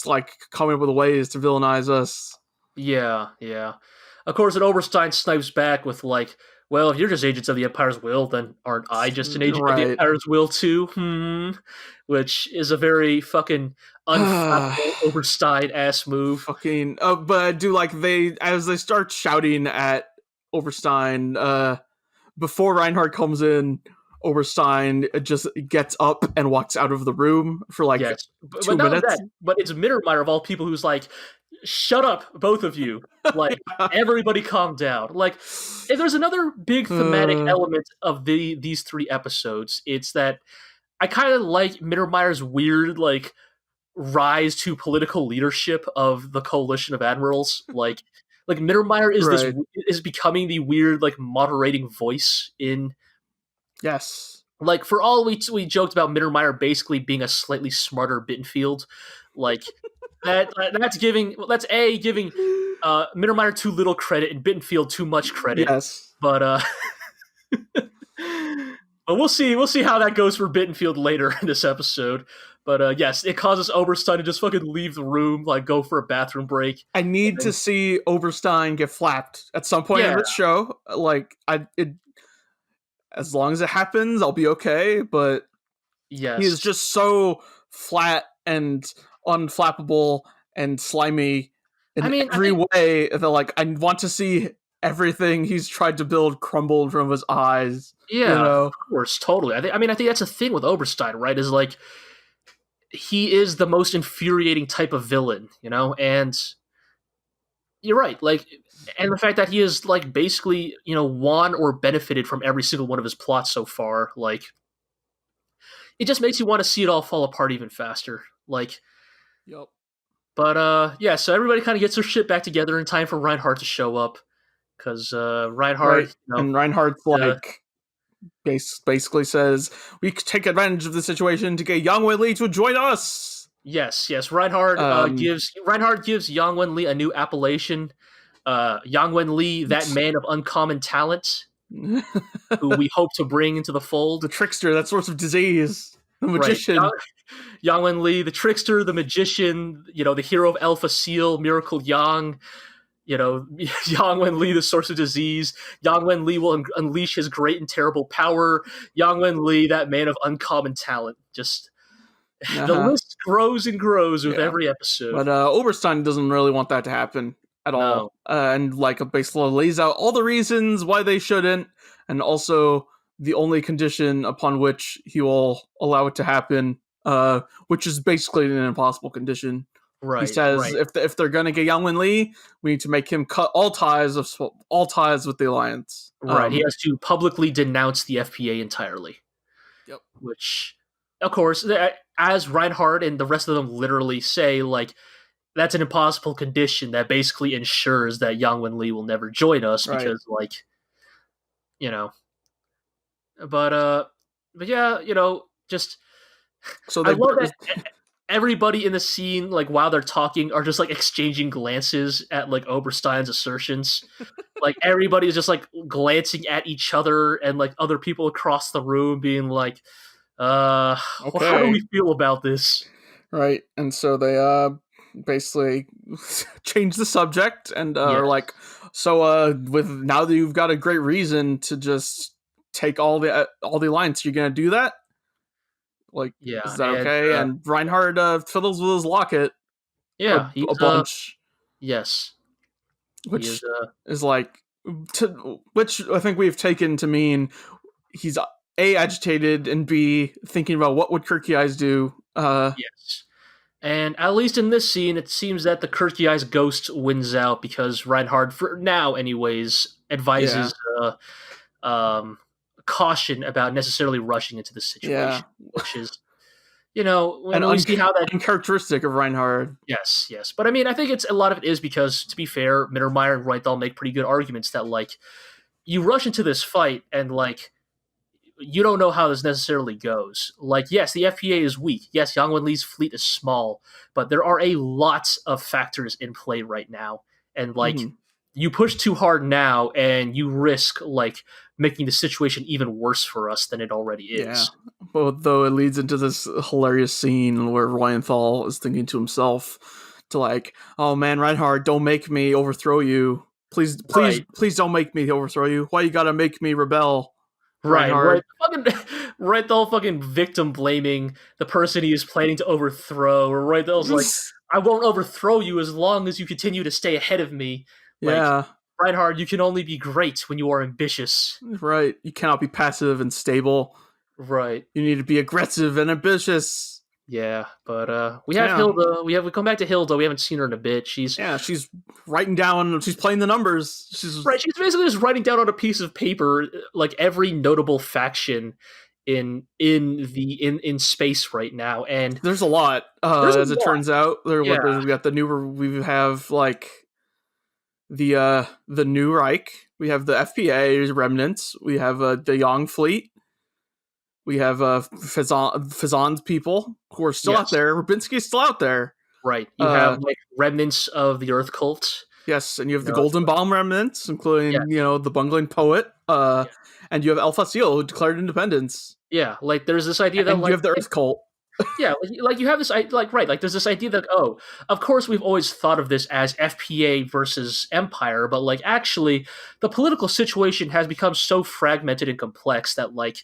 like coming up with ways to villainize us. Yeah. Of course, and Oberstein snipes back with, like, well, if you're just agents of the Empire's will, then aren't I just an agent of the Empire's will too? Which is a very fucking unflappable Oberstein-ass move. Fucking, but I do like as they start shouting at Oberstein, before Reinhard comes in, Oberstein just gets up and walks out of the room for like 2 minutes. But it's Mittermeier of all people who's like, shut up, both of you. Like, everybody calm down. Like, if there's another big thematic element of these 3 episodes, it's that I kind of like Mittermeier's weird, like, rise to political leadership of the coalition of admirals. Like Mittermeier is becoming the weird, like, moderating voice in. Yes. Like, for all we joked about Mittermeier basically being a slightly smarter Bittenfield, like, that's giving Mittermeier too little credit and Bittenfield too much credit. Yes. But we'll see how that goes for Bittenfield later in this episode. But yes, it causes Oberstein to just fucking leave the room, like, go for a bathroom break. I need to see Oberstein get flapped at some point in this show. Like, as long as it happens, I'll be okay. But yes, he is just so flat and unflappable and slimy in every way that, like, I want to see everything he's tried to build crumble from his eyes. Yeah, of course, totally. I think that's a thing with Oberstein, right? Is like, he is the most infuriating type of villain, and you're right. Like, and the fact that he is, like, basically, won or benefited from every single one of his plots so far, like, it just makes you want to see it all fall apart even faster. Like, yep. But yeah, so everybody kind of gets their shit back together in time for Reinhard to show up, because Reinhard, and Reinhard's like, basically says, we take advantage of the situation to get Yang Wenli to join us. Yes. Reinhard gives Yang Wenli a new appellation, Yang Wenli, that man of uncommon talent, who we hope to bring into the fold. The trickster, that source of disease. The magician. Right. Yang Wenli, the trickster, the magician, the hero of Alpha Seal, Miracle Yang, Yang Wenli, the source of disease. Yang Wenli will unleash his great and terrible power. Yang Wenli, that man of uncommon talent. Just the list grows and grows with every episode. But Oberstein doesn't really want that to happen at all. And, like, basically lays out all the reasons why they shouldn't, and also the only condition upon which he will allow it to happen which is basically an impossible condition. He Right, says right, if they're going to get Yang Wenli, we need to make him cut all ties with the alliance. right. He has to publicly denounce the FPA entirely. Yep. Which, of course, as Reinhard and the rest of them literally say, like, that's an impossible condition that basically ensures that Yang Wenli will never join us Right. because, like, you know. But yeah, just So I they love that everybody in the scene, like while they're talking, are just like exchanging glances at like Oberstein's assertions. Like everybody is just like glancing at each other and like other people across the room, being like, well, how do we feel about this?" Right, and so they basically change the subject and are like, so with now that you've got a great reason to just take all the alliance, you're gonna do that? Like, is that okay? And Reinhard fiddles with his locket. Yeah, a bunch. Yes, which is like, which I think we've taken to mean he's A, agitated, and B, thinking about what would Kirky Eyes do. Yes. And at least in this scene, it seems that the Kirky Eyes ghost wins out because Reinhard, for now anyways, advises caution about necessarily rushing into the situation, which is, when we see how that uncharacteristic of Reinhard. Yes. But I mean, I think a lot of it is because, to be fair, Mittermeier and Reuenthal make pretty good arguments that, like, you rush into this fight and, like, you don't know how this necessarily goes. Like, yes, the FPA is weak. Yes, Yang Wenli's fleet is small, but there are a lot of factors in play right now. And, like, you push too hard now and you risk, like, making the situation even worse for us than it already is. Yeah. Well, though it leads into this hilarious scene where Reuenthal is thinking to himself to, like, oh man, Reinhard, don't make me overthrow you. Please don't make me overthrow you. Why you gotta make me rebel? Right. Reuenthal fucking victim blaming the person he is planning to overthrow. Or Reuenthal's like, I won't overthrow you as long as you continue to stay ahead of me. Like, Reinhard, you can only be great when you are ambitious. Right. You cannot be passive and stable. Right. You need to be aggressive and ambitious. Yeah, but we have Hilda. We come back to Hilda. We haven't seen her in a bit. She's writing down. She's playing the numbers. She's basically just writing down on a piece of paper like every notable faction in space right now, and there's a lot. It turns out, we got the new. We have like the new Reich. We have the FPA remnants. We have the Yang fleet. We have Fazan's people who are still out there. Rubinsky's still out there. Right. You have like remnants of the Earth Cult. Yes, and you have the Golden Bomb remnants, including the bungling poet. And you have El Facil, who declared independence. Yeah, like there's this idea that you have the Earth Cult. Yeah, like you have this, there's this idea that, of course we've always thought of this as FPA versus Empire, but like actually the political situation has become so fragmented and complex that like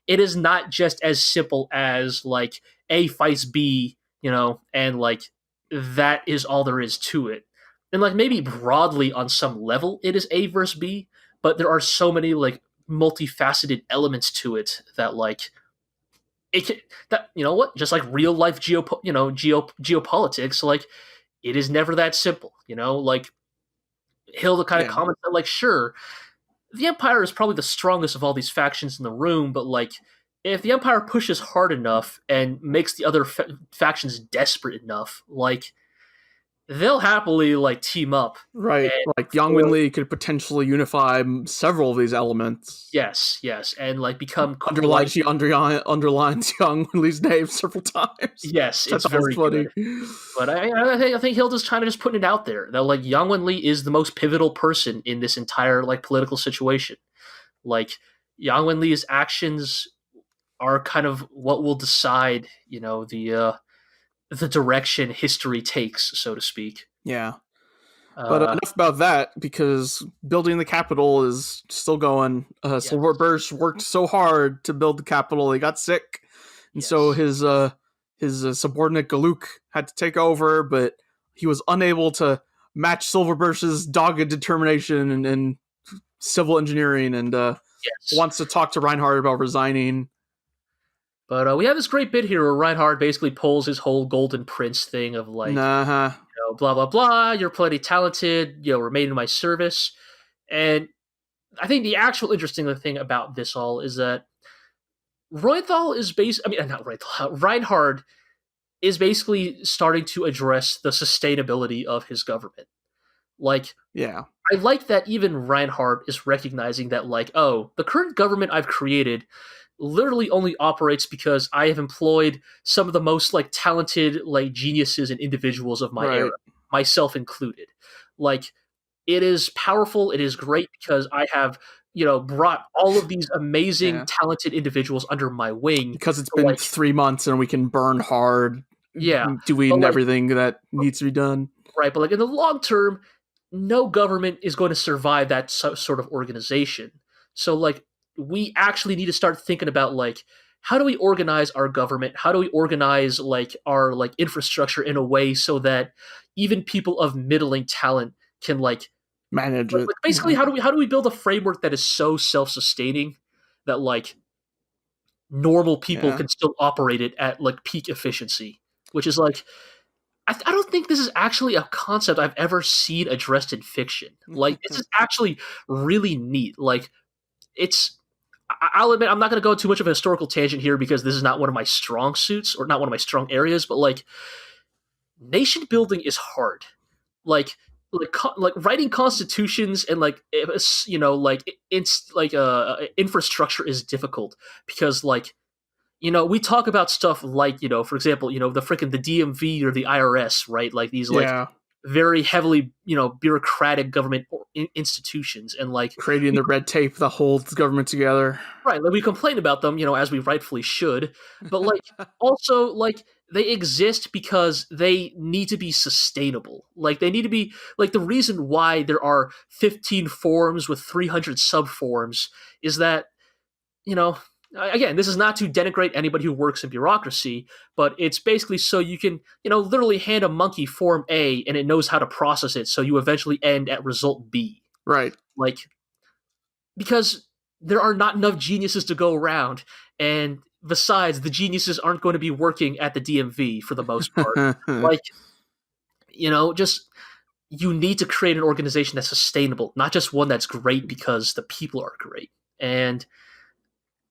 it is not just as simple as like A fights B, and like that is all there is to it. And like maybe broadly on some level it is A versus B, but there are so many like multifaceted elements to it that like just like real life geopolitics, like it is never that simple. Like Hilda kind of comments that like sure, the Empire is probably the strongest of all these factions in the room, but like if the Empire pushes hard enough and makes the other factions desperate enough, like they'll happily like team up. Right. Like Yang Wenli could potentially unify several of these elements. Yes. And like become she underlines Yang Wenli's name several times. Yes, it's very funny. Good. But I think Hilda's kind of just putting it out there that like Yang Wenli is the most pivotal person in this entire like political situation. Like Yang Wenli's actions are kind of what will decide, the direction history takes, so to speak. Yeah. But enough about that, because building the capital is still going. Silverbeche worked so hard to build the capital, he got sick. And so his subordinate Galuk had to take over, but he was unable to match Silverbeche's dogged determination and civil engineering, and wants to talk to Reinhard about resigning. But we have this great bit here where Reinhard basically pulls his whole Golden Prince thing of like, Nah. blah blah blah. You're plenty talented. Remain in my service. And I think the actual interesting thing about this all is that Reinhard is basically starting to address the sustainability of his government. Like, Yeah. I like that even Reinhard is recognizing that, like, oh, the current government I've created literally only operates because I have employed some of the most like talented like geniuses and individuals of my Right. era, myself included. Like, it is powerful. It is great because I have brought all of these amazing, Yeah. talented individuals under my wing. Because it's to, been like, 3 months and we can burn hard yeah, but, doing like, everything that needs to be done. right. But like in the long term, no government is going to survive that sort of organization. So like we actually need to start thinking about like how do we organize our government? How do we organize like our like infrastructure in a way so that even people of middling talent can like Manage it. basically how do we build a framework that is so self-sustaining that like normal people can still operate it at like peak efficiency, which is like I don't think this is actually a concept I've ever seen addressed in fiction. Like this is actually really neat. Like I'll admit I'm not going to go too much of a historical tangent here because this is not one of my strong suits or not one of my strong areas. But like nation building is hard. Like writing constitutions and like infrastructure is difficult because like we talk about stuff like for example the DMV or the IRS, right? Like these like very heavily bureaucratic government institutions and like creating the red tape that holds government together. Right, like we complain about them as we rightfully should, but like also like they exist because they need to be sustainable. Like they need to be like the reason why there are 15 forms with 300 subforms is that again, this is not to denigrate anybody who works in bureaucracy, but it's basically so you can literally hand a monkey form A and it knows how to process it, so you eventually end at result B. Right. Like because there are not enough geniuses to go around, and besides, the geniuses aren't going to be working at the DMV for the most part. Like, just you need to create an organization that's sustainable, not just one that's great because the people are great. And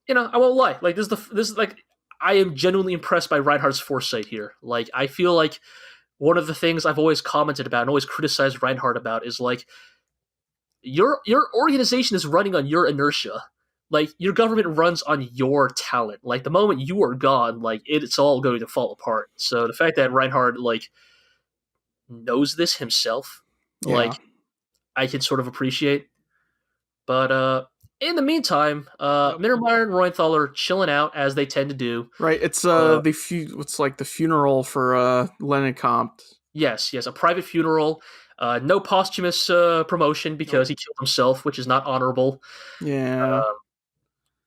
I won't lie, like this is like I am genuinely impressed by Reinhardt's foresight here. Like, I feel like one of the things I've always commented about and always criticized Reinhardt about is like your organization is running on your inertia. Like your government runs on your talent. Like the moment you are gone, like it's all going to fall apart. So the fact that Reinhardt like knows this himself, like I can sort of appreciate. But in the meantime, Mittermeier and Reuenthal are chilling out as they tend to do. Right, it's it's like the funeral for Lennekamp. Yes, a private funeral. No posthumous promotion because he killed himself, which is not honorable. Yeah.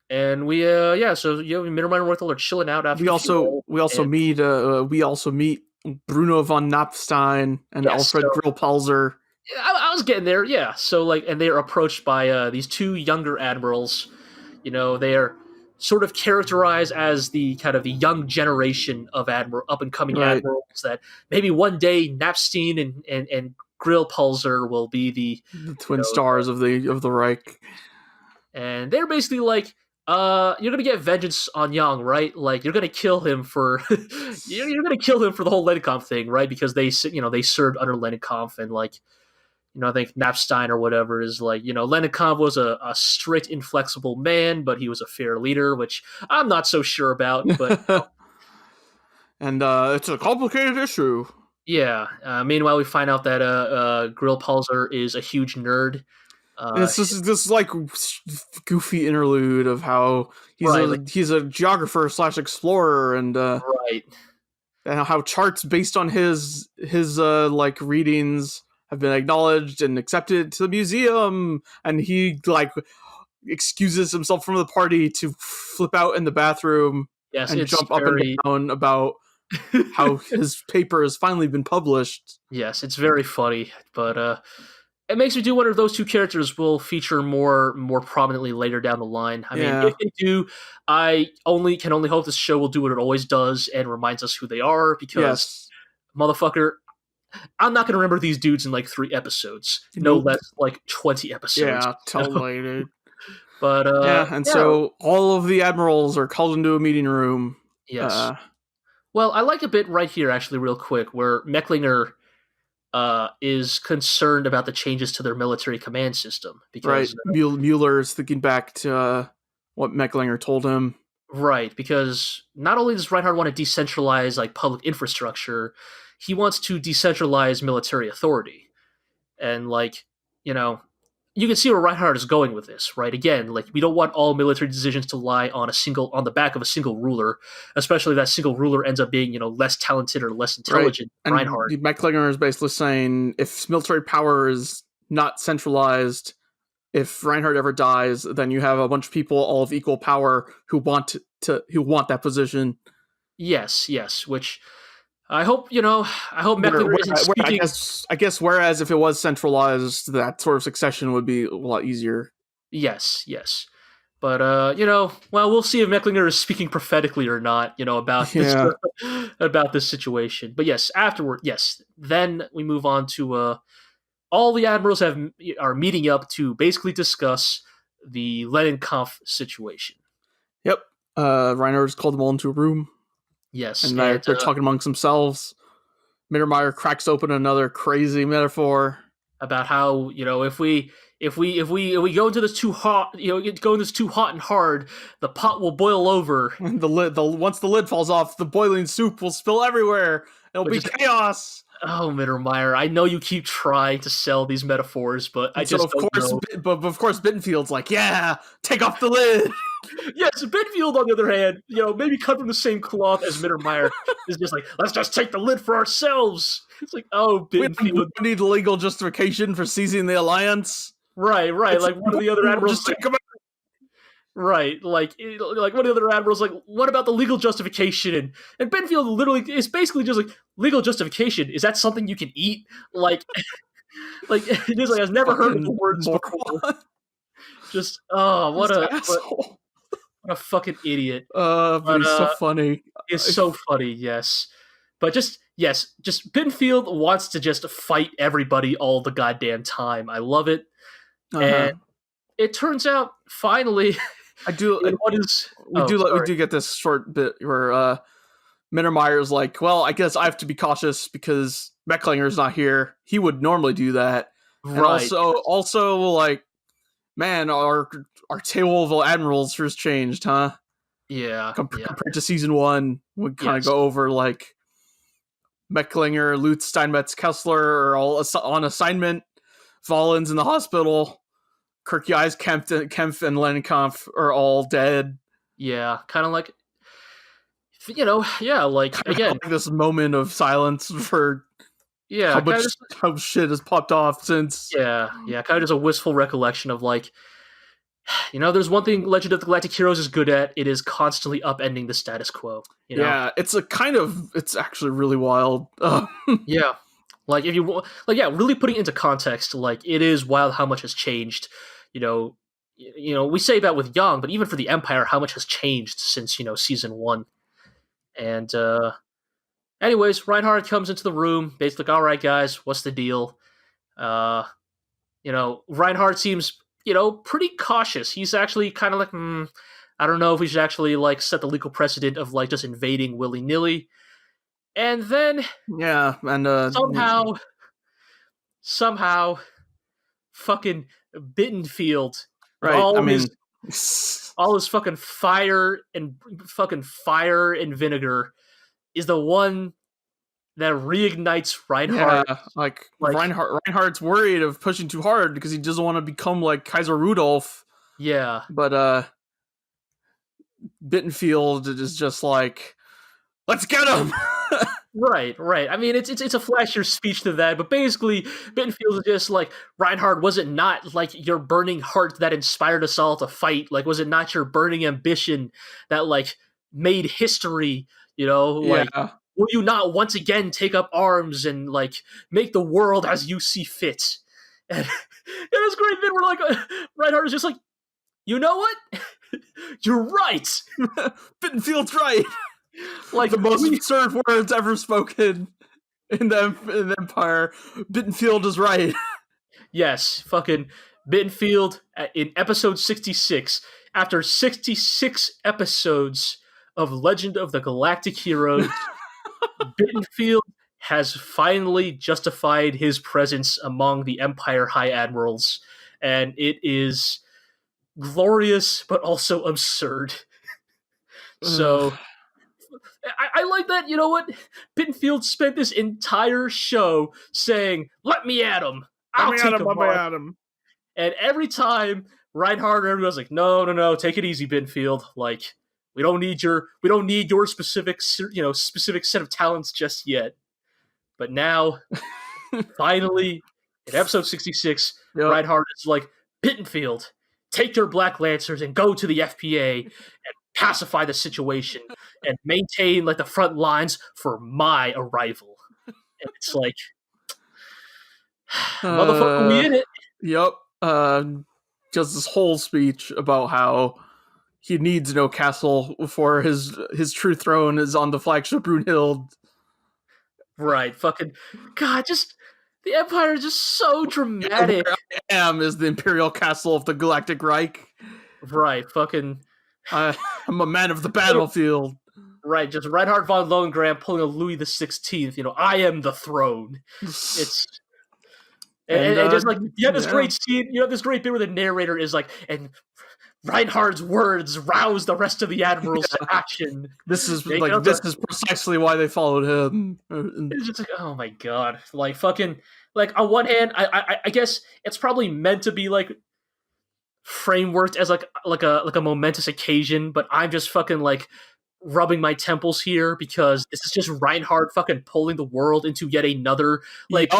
And we so Mittermeier and Reuenthal are chilling out after. We also meet Bruno von Napfstein and Alfred Grillpalzer. I was getting there, yeah. So like, and they are approached by these two younger admirals. They are sort of characterized as the kind of the young generation of up and coming admirals that maybe one day Napstein and Grillpalzer will be the twin stars of the Reich. And they're basically like, you're gonna get vengeance on Young, right? Like you're gonna kill him for you're gonna kill him for the whole Lennekamp thing, right? Because they served under Lennekamp and like. I think Napstein or whatever is like, Lennekamp was a strict, inflexible man, but he was a fair leader, which I'm not so sure about. But and it's a complicated issue. Yeah. Meanwhile, we find out that Grillpalzer is a huge nerd. This like goofy interlude of how he's a geographer / explorer and right, and how charts based on his like readings have been acknowledged and accepted to the museum, and he like excuses himself from the party to flip out in the bathroom and jump up and down about how his paper has finally been published. Yes, it's very funny, but it makes me do wonder if those two characters will feature more prominently later down the line. I mean, if they do, I can only hope this show will do what it always does and reminds us who they are, because motherfucker, I'm not going to remember these dudes in like 3 episodes. No less like 20 episodes. Yeah, totally, dude. But so all of the admirals are called into a meeting room. Yes. Well, I like a bit right here, actually, real quick, where Mecklinger is concerned about the changes to their military command system. Because, Mueller's thinking back to what Mecklinger told him. Right, because not only does Reinhard want to decentralize like public infrastructure, he wants to decentralize military authority. And like, you can see where Reinhard is going with this, right? Again, like, we don't want all military decisions to lie on the back of a single ruler, especially if that single ruler ends up being, less talented or less intelligent than Reinhard. Mecklinger is basically saying if military power is not centralized, if Reinhard ever dies, then you have a bunch of people all of equal power who want that position. Yes, which I hope Mecklinger isn't speaking. I guess whereas if it was centralized, that sort of succession would be a lot easier. Yes. But we'll see if Mecklinger is speaking prophetically or not, about this situation. But yes, afterward, then we move on to all the admirals are meeting up to basically discuss the Lennenkampf situation. Yep. Reinhard's called them all into a room. Yes. And they're talking amongst themselves. Mittermeier cracks open another crazy metaphor about how, if we go into this too hot, and hard, the pot will boil over. And once the lid falls off, the boiling soup will spill everywhere. It'll be chaos. Oh, Mittermeier, I know you keep trying to sell these metaphors, but of course, Bittenfield's like, yeah, take off the lid. Yes, Bittenfield, on the other hand, maybe cut from the same cloth as Mittermeier, is just like, let's just take the lid for ourselves. It's like, oh, Bittenfield. We need legal justification for seizing the alliance. Right. Like one of the other admirals. Just think about it. Right, like one of the other admirals, like, what about the legal justification? And Benfield literally is basically just like, legal justification, is that something you can eat? Like, it is like, I've never heard of the words before. Just, what a fucking idiot. But he's so funny. It's so funny, yes. But just Benfield wants to just fight everybody all the goddamn time. I love it. And it turns out, finally... We do get this short bit where Mittermeier's like, well, I guess I have to be cautious because Mecklinger's not here. He would normally do that. Right. And also like, man, our table of admirals has changed, huh? Yeah. Compared to season 1, we kind of go over like Mecklinger, Lutz, Steinmetz, Kessler are all on assignment. Valen's in the hospital. Kirkjais, Kempf, and Lennenkampf are all dead. Yeah, kind of like, again, like this moment of silence for how shit has popped off since. Yeah, kind of just a wistful recollection of like, there's one thing Legend of the Galactic Heroes is good at. It is constantly upending the status quo. Yeah, it's actually really wild. Yeah. Like, if you really putting it into context, like, it is wild how much has changed. We say that with Young, but even for the Empire, how much has changed since season 1. And anyways, Reinhard comes into the room, basically like, all right, guys, what's the deal? Reinhard seems pretty cautious. He's actually kind of like, I don't know if we should actually like set the legal precedent of like just invading willy-nilly. And then, somehow, fucking Bittenfield, right? All his fucking fire and vinegar is the one that reignites Reinhard. Yeah, like Reinhard's worried of pushing too hard because he doesn't want to become like Kaiser Rudolph. Yeah, but Bittenfield is just like, let's get him. Right. I mean, it's a flashier speech to that, but basically, Bittenfield is just like, Reinhard, was it not like your burning heart that inspired us all to fight? Like, was it not your burning ambition that like made history? Like, will you not once again take up arms and like make the world as you see fit? And it was great bit where like Reinhard is just like, you know what? You're right. Bittenfield's right. Like the most absurd words ever spoken in the Empire. Bittenfield is right. Yes, fucking Bittenfield in episode 66. After 66 episodes of Legend of the Galactic Heroes, Bittenfield has finally justified his presence among the Empire High Admirals, and it is glorious but also absurd. So I like that. You know what? Bittenfield spent this entire show saying, "Let me at him. I'll take him." And every time Reinhard, everyone's like, "No, take it easy, Bittenfield. Like, we don't need your specific set of talents just yet." But now, finally, in episode 66, Reinhard is like, "Bittenfield, take your Black Lancers and go to the FPA and pacify the situation and maintain like the front lines for my arrival." And it's like, motherfucker, we in it. Yep. Just this whole speech about how he needs no castle for his true throne is on the flagship Brunhild. Right, fucking God, just the Empire is just so dramatic. Where I am is the Imperial Castle of the Galactic Reich. Right, fucking I'm a man of the battlefield. Right, just Reinhard von Lohengrin pulling a Louis the 16th, I am the throne. It's and just like you have this great scene, you have this great bit where the narrator is like, and Reinhard's words roused the rest of the admirals to action. This is is precisely why they followed him. It's just like, oh my god, like fucking, like on one hand, I guess it's probably meant to be like frameworked as like a momentous occasion, but I'm just fucking like rubbing my temples here because this is just Reinhard fucking pulling the world into yet another like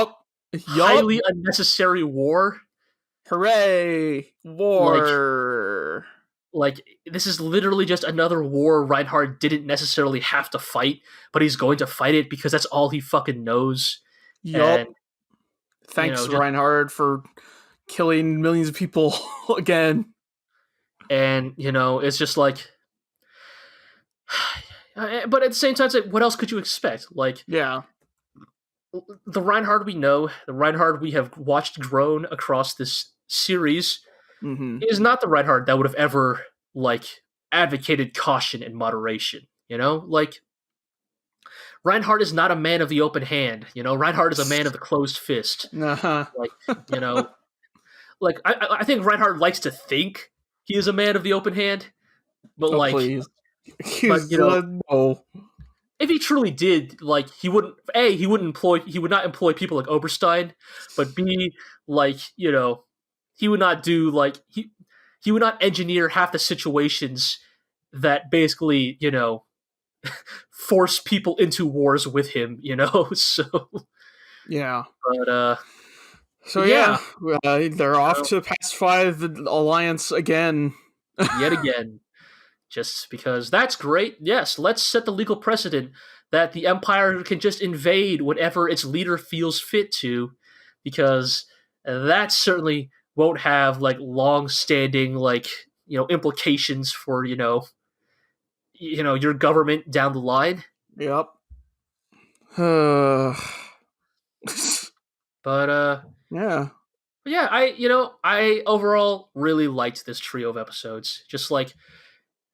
highly unnecessary war. Hooray! War! Like, this is literally just another war Reinhard didn't necessarily have to fight, but he's going to fight it because that's all he fucking knows. Yup. Thanks, Reinhard, for killing millions of people again. And, it's just like... But at the same time, it's like, what else could you expect? Like, yeah. The Reinhard we know, the Reinhard we have watched grown across this series, is not the Reinhard that would have ever, like, advocated caution and moderation, Like, Reinhard is not a man of the open hand, Reinhard is a man of the closed fist. Uh-huh. Like, like, I think Reinhard likes to think he is a man of the open hand, but, please. But, no. If he truly did, like, he would not employ people like Oberstein, but B, like, he would not do, like, he would not engineer half the situations that basically, force people into wars with him, so. Yeah. But, so, they're off to pacify the Alliance again. Yet again. Just because that's great. Yes, let's set the legal precedent that the Empire can just invade whatever its leader feels fit to, because that certainly won't have like long-standing like implications for your government down the line. Yep. But yeah. I overall really liked this trio of episodes. Just like,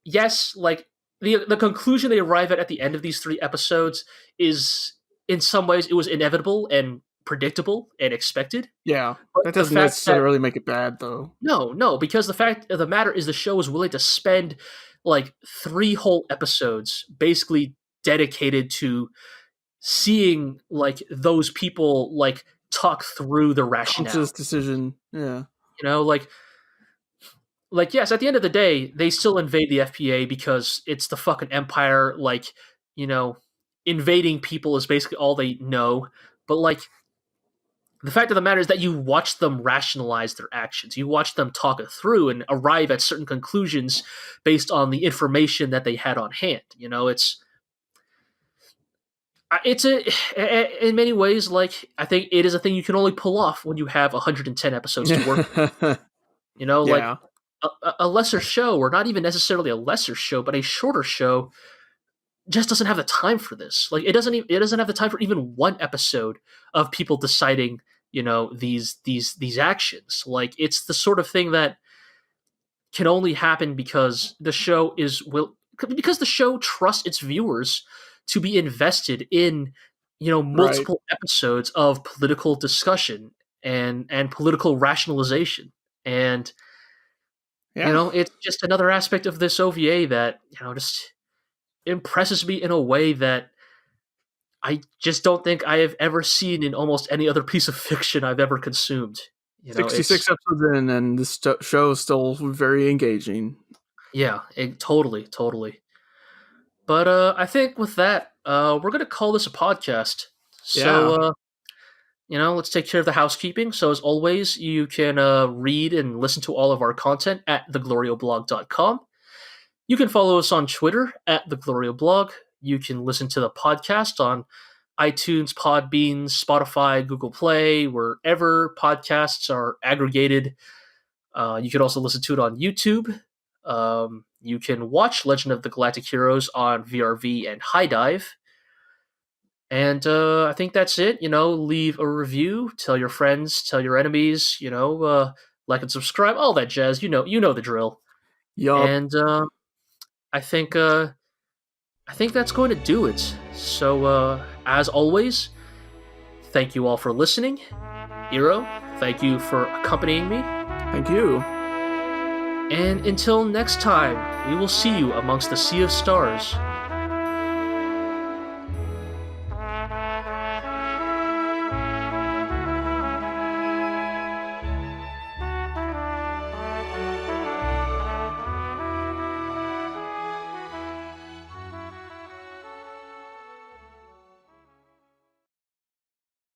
yes, like the conclusion they arrive at the end of these 3 episodes is, in some ways, it was inevitable and predictable and expected. Yeah, but that doesn't necessarily make it bad, though. No, because the fact of the matter is the show was willing to spend like 3 whole episodes basically dedicated to seeing like those people like talk through the rationale. Conscious decision, yeah. Like, yes, at the end of the day, they still invade the FPA because it's the fucking Empire. Like, invading people is basically all they know. But, like, the fact of the matter is that you watch them rationalize their actions. You watch them talk it through and arrive at certain conclusions based on the information that they had on hand. It's in many ways, like, I think it is a thing you can only pull off when you have 110 episodes to work. Like Yeah. a lesser show, or not even necessarily a lesser show, but a shorter show, just doesn't have the time for this. Like, it doesn't have the time for even one episode of people deciding, these actions. Like, it's the sort of thing that can only happen because because the show trusts its viewers to be invested in, Right. multiple episodes of political discussion and political rationalization. And Yeah. it's just another aspect of this OVA that, just impresses me in a way that I just don't think I have ever seen in almost any other piece of fiction I've ever consumed. 66 It's episodes in, and this show is still very engaging. yeah, totally, totally. But I think with that, we're gonna call this a podcast. Yeah. So let's take care of the housekeeping. So as always, you can read and listen to all of our content at theglorioblog.com. You can follow us on Twitter at theglorioblog. You can listen to the podcast on iTunes, Podbean, Spotify, Google Play, wherever podcasts are aggregated. You can also listen to it on YouTube. You can watch Legend of the Galactic Heroes on VRV and High Dive. And I think that's it. Leave a review, tell your friends, tell your enemies. Like and subscribe, all that jazz. You know the drill. Yup. And I think that's going to do it. So as always, thank you all for listening. Iro, thank you for accompanying me. Thank you. And until next time, we will see you amongst the sea of stars.